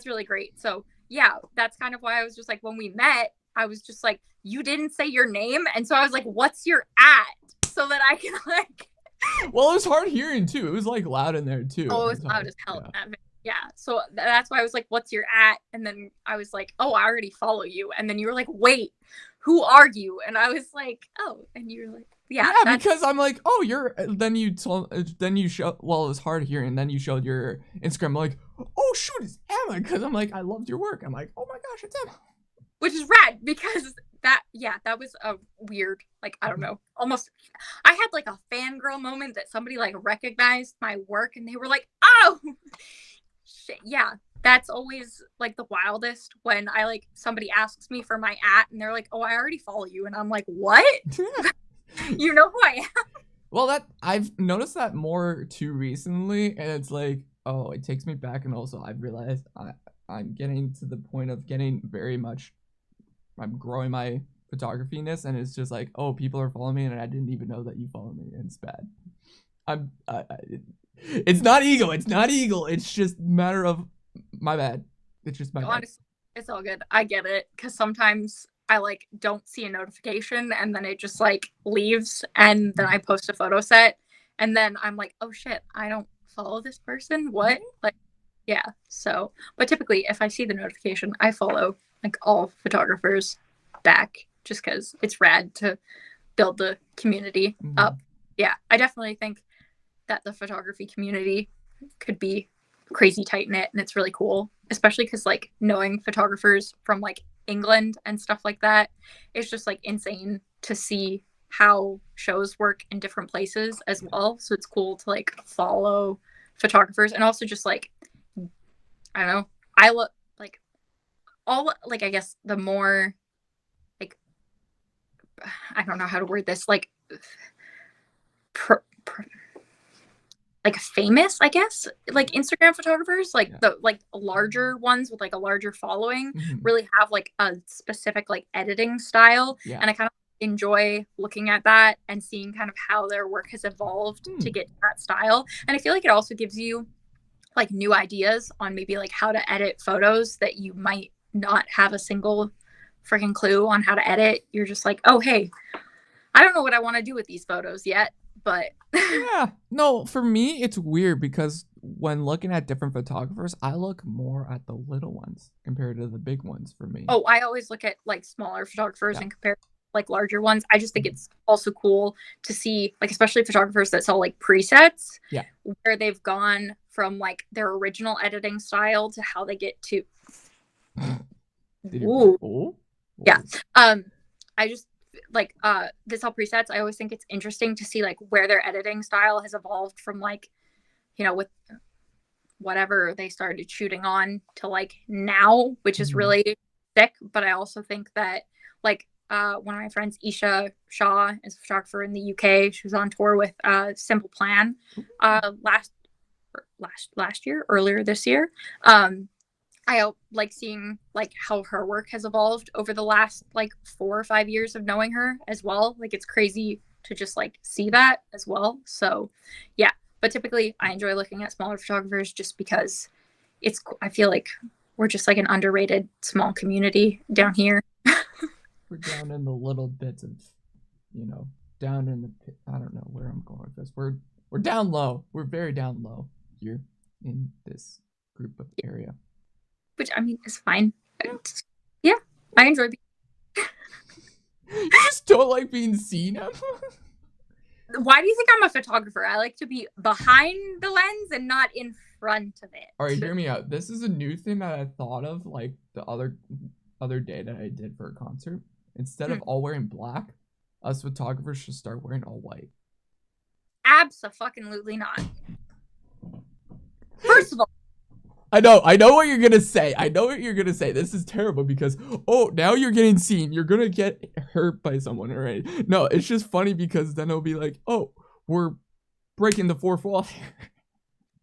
really great. So yeah, that's kind of why I was just like, when we met, I was just like, you didn't say your name, and so I was like, what's your @ so that I can like well, it was hard hearing too. It was like loud in there too. oh, it was loud as hell. Yeah. So that's why I was like, what's your @ and then I was like, oh, I already follow you, and then you were like, wait, who are you? And I was like, oh, and you're like, yeah, because I'm like, oh, you're then you show, well, it was hard hearing, and then you showed your Instagram. I'm like, oh shoot, it's Emma, because I'm like, I loved your work. I'm like, oh my gosh, it's Emma, which is rad, because that was a weird, like, I don't know, almost, I had like a fangirl moment that somebody like recognized my work and they were like, oh shit. Yeah, that's always like the wildest, when I like somebody asks me for my @ and they're like, oh, I already follow you, and I'm like, what? You know who I am? Well, that I've noticed that more too recently, and it's like, oh, it takes me back, and also I've realized I'm getting to the point of getting very much, I'm growing my photography-ness, and it's just like, oh, people are following me, and I didn't even know that you follow me, and it's bad. It's not ego. It's not ego. It's just a matter of my bad. It's just my bad. Honestly, it's all good. I get it, because sometimes I like don't see a notification, and then it just like leaves, and then I post a photo set, and then I'm like, oh shit, I don't follow this person. What? Like, yeah. So, but typically, if I see the notification, I follow like all photographers back, just because it's rad to build the community up. Yeah, I definitely think that the photography community could be crazy tight knit, and it's really cool, especially because like knowing photographers from like England and stuff like that, it's just like insane to see how shows work in different places as well. So it's cool to like follow photographers, and also just like, I don't know, I look like all like, I guess the more like, I don't know how to word this, like like famous, I guess, like Instagram photographers, like the like larger ones with like a larger following, really have like a specific like editing style, and I kind of enjoy looking at that and seeing kind of how their work has evolved to get to that style. And I feel like it also gives you like new ideas on maybe like how to edit photos that you might not have a single freaking clue on how to edit. You're just like, oh hey, I don't know what I want to do with these photos yet, but yeah, no, for me it's weird, because when looking at different photographers, I look more at the little ones compared to the big ones for me. Oh, I always look at like smaller photographers and compare like larger ones. I just think it's also cool to see, like, especially photographers that sell like presets, where they've gone from like their original editing style to how they get to yeah. I just like this all presets. I always think it's interesting to see like where their editing style has evolved from, like, you know, with whatever they started shooting on to like now, which is really sick. But I also think that like one of my friends, Isha Shaw, is a photographer in the UK. She was on tour with Simple Plan last year, earlier this year. I like seeing like how her work has evolved over the last like 4 or 5 years of knowing her as well. Like it's crazy to just like see that as well. So yeah, but typically I enjoy looking at smaller photographers just because I feel like we're just like an underrated small community down here. We're down in the little bits of, down in the pit. I don't know where I'm going with this. We're down low. We're very down low here in this group of area. Which I mean is fine. Yeah, I enjoy being. You just don't like being seen, Emma? Why do you think I'm a photographer? I like to be behind the lens and not in front of it. All right, hear me out. This is a new thing that I thought of like the other day that I did for a concert. Instead of all wearing black, us photographers should start wearing all white. Abso-fucking-lutely not. First of all, I know what you're gonna say. This is terrible because now you're getting seen. You're gonna get hurt by someone, already. No, it's just funny because then it'll be like, we're breaking the fourth wall here.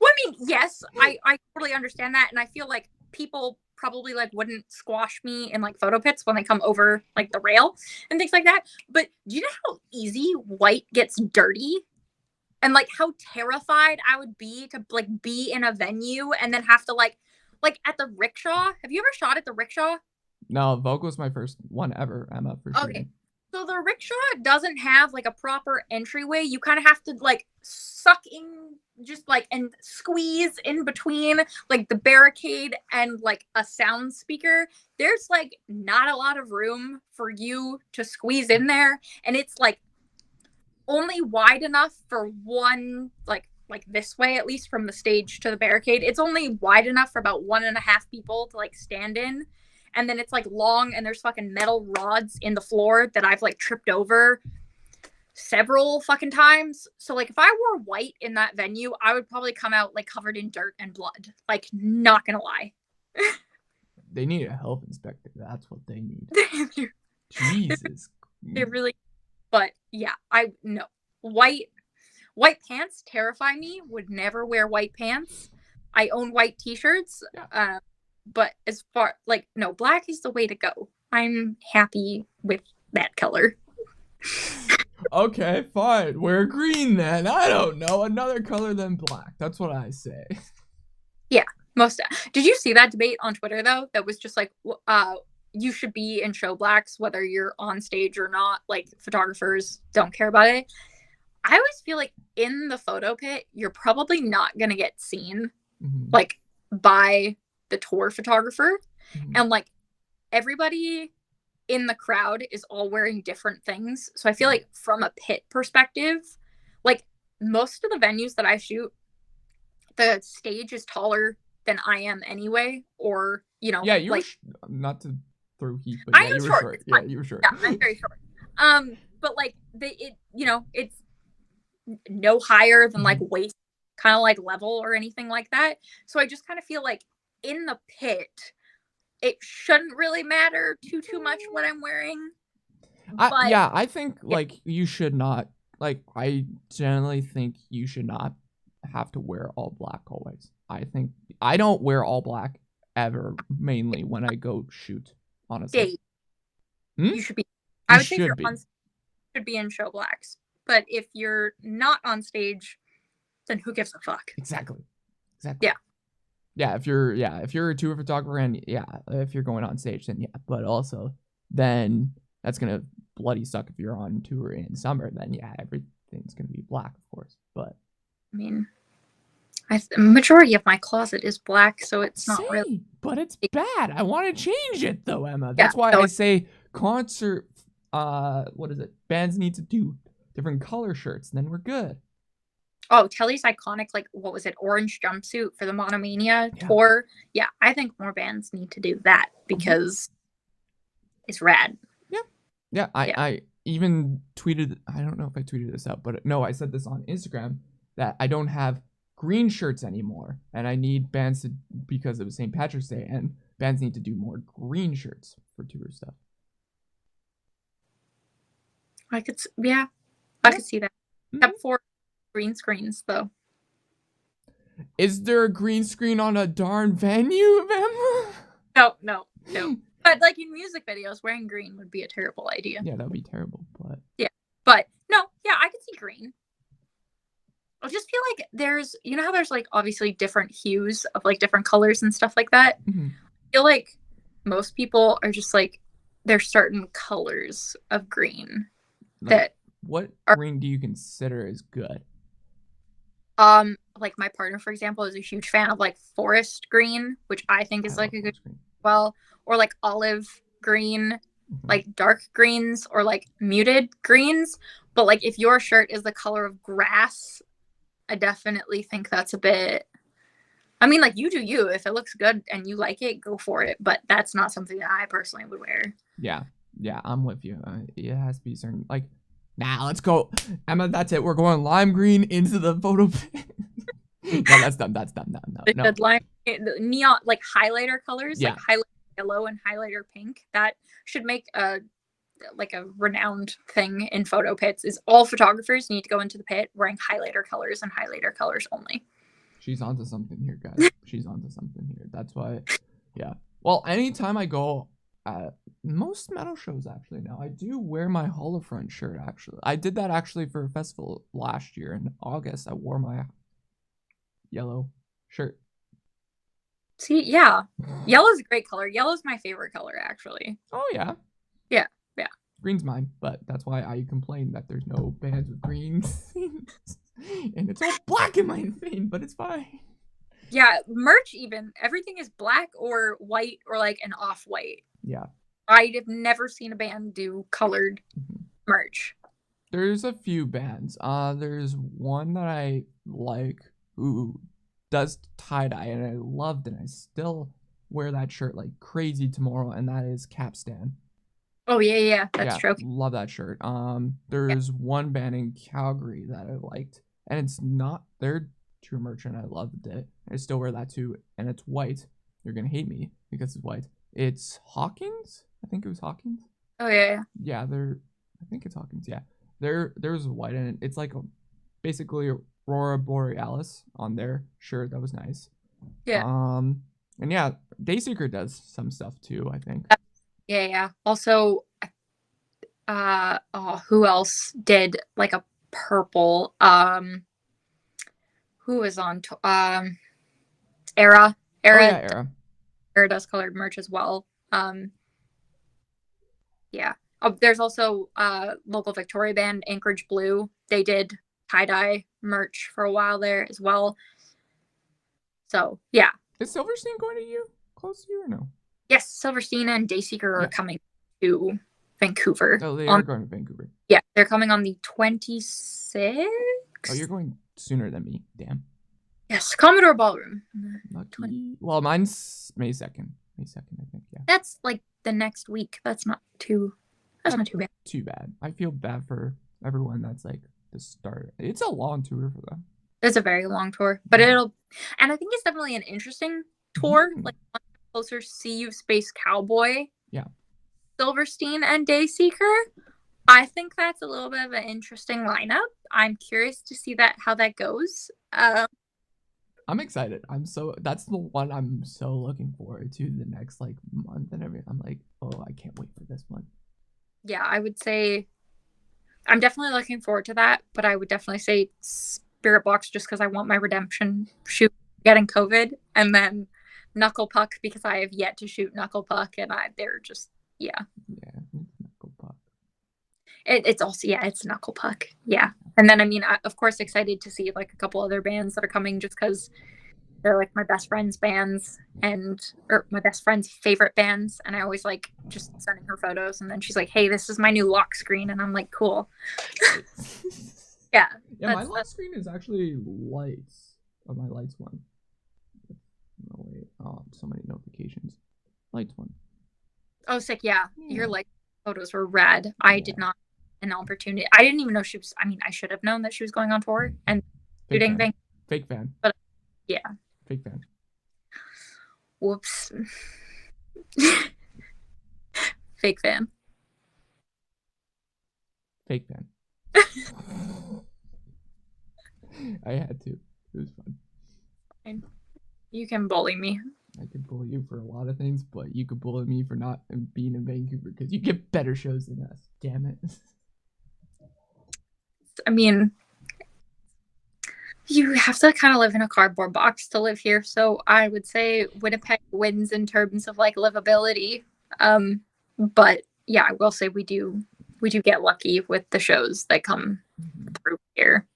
Well, I mean, yes, I totally understand that, and I feel like people probably like wouldn't squash me in like photo pits when they come over like the rail and things like that. But do you know how easy white gets dirty? And like how terrified I would be to like be in a venue and then have to like at the rickshaw. Have you ever shot at the rickshaw? No, Vogue was my first one ever, Emma, for shooting. Okay. So the rickshaw doesn't have like a proper entryway. You kind of have to like suck in just like and squeeze in between like the barricade and like a sound speaker. There's like not a lot of room for you to squeeze in there. And it's like only wide enough for one like this way, at least from the stage to the barricade. It's only wide enough for about 1.5 people to like stand in, and then it's like long and there's fucking metal rods in the floor that I've like tripped over several fucking times. So like if I wore white in that venue, I would probably come out like covered in dirt and blood, like not gonna lie. They need a health inspector. That's what they need. Jesus. They really. But yeah, no. White pants terrify me. Would never wear white pants. I own white t-shirts. Yeah. But as far like no, black is the way to go. I'm happy with that color. Okay, fine. Wear green then. I don't know. Another color than black. That's what I say. Yeah, Did you see that debate on Twitter though? That was just like you should be in show blacks whether you're on stage or not. Like photographers don't care about it. I always feel like in the photo pit you're probably not gonna get seen like by the tour photographer, and like everybody in the crowd is all wearing different things. So I feel like from a pit perspective, like most of the venues that I shoot, the stage is taller than I am anyway, or yeah, you like not to throw heat, but yeah, you were short. Yeah, you were short. Yeah, I'm very short. But like it's no higher than like waist kind of like level or anything like that. So I just kind of feel like in the pit it shouldn't really matter too much what I'm wearing. I think like you should not, like I generally think you should not have to wear all black always. I think I don't wear all black ever, mainly when I go shoot, honestly. You should be. I would say if you're on stage, you should be in show blacks. But if you're not on stage, then who gives a fuck? Exactly. Yeah. Yeah, if you're a tour photographer and if you're going on stage, then but also then that's gonna bloody suck if you're on tour in summer. Then everything's gonna be black, of course. But I mean, majority of my closet is black, so it's not really. But it's bad. I want to change it though, Emma. That's why I say concert. What is it? Bands need to do different color shirts, and then we're good. Oh, Telly's iconic, like, what was it, orange jumpsuit for the Monomania tour. Yeah, I think more bands need to do that because it's rad. Yeah, I even tweeted, I don't know if I tweeted this out, but no, I said this on Instagram, that I don't have green shirts anymore, and I need bands to, because it was St. Patrick's Day, and bands need to do more green shirts for tour stuff. Yeah, I Yeah. could see that. Mhm. Except for green screens, though. Is there a green screen on a darn venue, Emma? No, no, no. But like in music videos, wearing green would be a terrible idea. Yeah, that would be terrible, but Yeah. But no, yeah, I could see green. I just feel like there's, you know how there's like obviously different hues of like different colors and stuff like that? mhm. I feel like most people are just like, there's certain colors of green Like, that what are, green do you consider as good? like my partner, for example, is a huge fan of like forest green, which I think I is like love a good, forest green. well, or like olive green, Mhm. like dark greens or like muted greens. But like if your shirt is the color of grass, I definitely think that's a bit. I mean, like you do you. If it looks good and you like it, go for it. But that's not something that I personally would wear. Yeah, yeah, I'm with you. It has to be certain. Like, nah, let's go, Emma. That's it. We're going lime green into the photo pit. No, that's done. That's done. No, no, The no. line, neon, like highlighter colors, like Yeah, highlighter yellow and highlighter pink. That should make a like a renowned thing in photo pits. Is all photographers need to go into the pit wearing highlighter colors and highlighter colors only. she's onto something here, guys. She's onto something here. That's why, yeah. Well, anytime I go at most metal shows, actually, now I do wear my Holofront shirt. Actually, I did that actually for a festival last year in August. I wore my yellow shirt. See, yeah, yellow's a great color. Yellow's my favorite color, actually. Oh yeah, Yeah, yeah. green's mine, but that's why I complain that there's no bands with green themes. And it's all black in my thing, but it's fine. Yeah, merch even. Everything is black or white or like an off-white. Yeah. I have never seen a band do colored Mhm. merch. There's a few bands. There's one that I like who does tie dye, and I loved it. I still wear that shirt like crazy tomorrow, and that is Capstan. Oh yeah, yeah, that's Yeah, true. love that shirt. Yeah. There's one band in Calgary that I liked, and it's not their true merch, and I loved it. I still wear that too, and it's white. You're gonna hate me because it's white. It's Hawkins. I think it was Hawkins. Oh yeah, yeah. Yeah, I think it's Hawkins. Yeah, there's white in it. It's like basically Aurora Borealis on their shirt. That was nice. Yeah. And yeah, Dayseeker does some stuff too, I think. Yeah, yeah. Also, oh, who else did like a purple? Who was on? Era. Oh yeah, Era. Era. Era does colored merch as well. Yeah. Oh, there's also local Victoria band Anchorage Blue. They did tie dye merch for a while there as well. So yeah. Is Silverstein going to you? Close to you or no? Yes, Silverstein and Dayseeker are Yeah. coming to Vancouver. Oh, they are going to Vancouver. Yeah, they're coming on the 26th. Oh, you're going sooner than me. Damn. Yes, Commodore Ballroom. Lucky. Well, mine's May 2nd. May 2nd, I think. Yeah. That's like the next week. That's not too bad. Too bad. I feel bad for everyone that's like the start. It's a long tour for them. It's a very long tour, but and I think it's definitely an interesting tour. Mhm. Like closer, See You Space Cowboy. Yeah. Silverstein and Dayseeker. I think that's a little bit of an interesting lineup. I'm curious to see how that goes. I'm excited. That's the one I'm so looking forward to the next like month and everything. I'm like, oh, I can't wait for this one. Yeah, I would say I'm definitely looking forward to that, but I would definitely say Spirit Box just because I want my redemption shoot getting COVID, and then Knuckle Puck because I have yet to shoot Knuckle Puck, and they're just Yeah, it's Knuckle Puck. It's also it's Knuckle Puck. Yeah, and then I mean, of course, excited to see like a couple other bands that are coming just because they're like my best friend's bands or my best friend's favorite bands, and I always like just sending her photos, and then she's like, "Hey, this is my new lock screen," and I'm like, "Cool." Yeah. Yeah, my lock screen is actually lights. Oh, my lights one. No wait. Oh, so many notifications. Lights one. Oh, sick. Yeah. Your like photos were rad. I did not an opportunity. I didn't even know she was. I mean, I should have known that she was going on tour and shooting things. Fake fan. But yeah. Fake fan. Whoops. Fake fan. Fake fan. I had to. It was fun. You can bully me. I could bully you for a lot of things, but you could bully me for not being in Vancouver because you get better shows than us. Damn it. I mean, you have to kind of live in a cardboard box to live here. So I would say Winnipeg wins in terms of like livability. But yeah, I will say we do get lucky with the shows that come through here.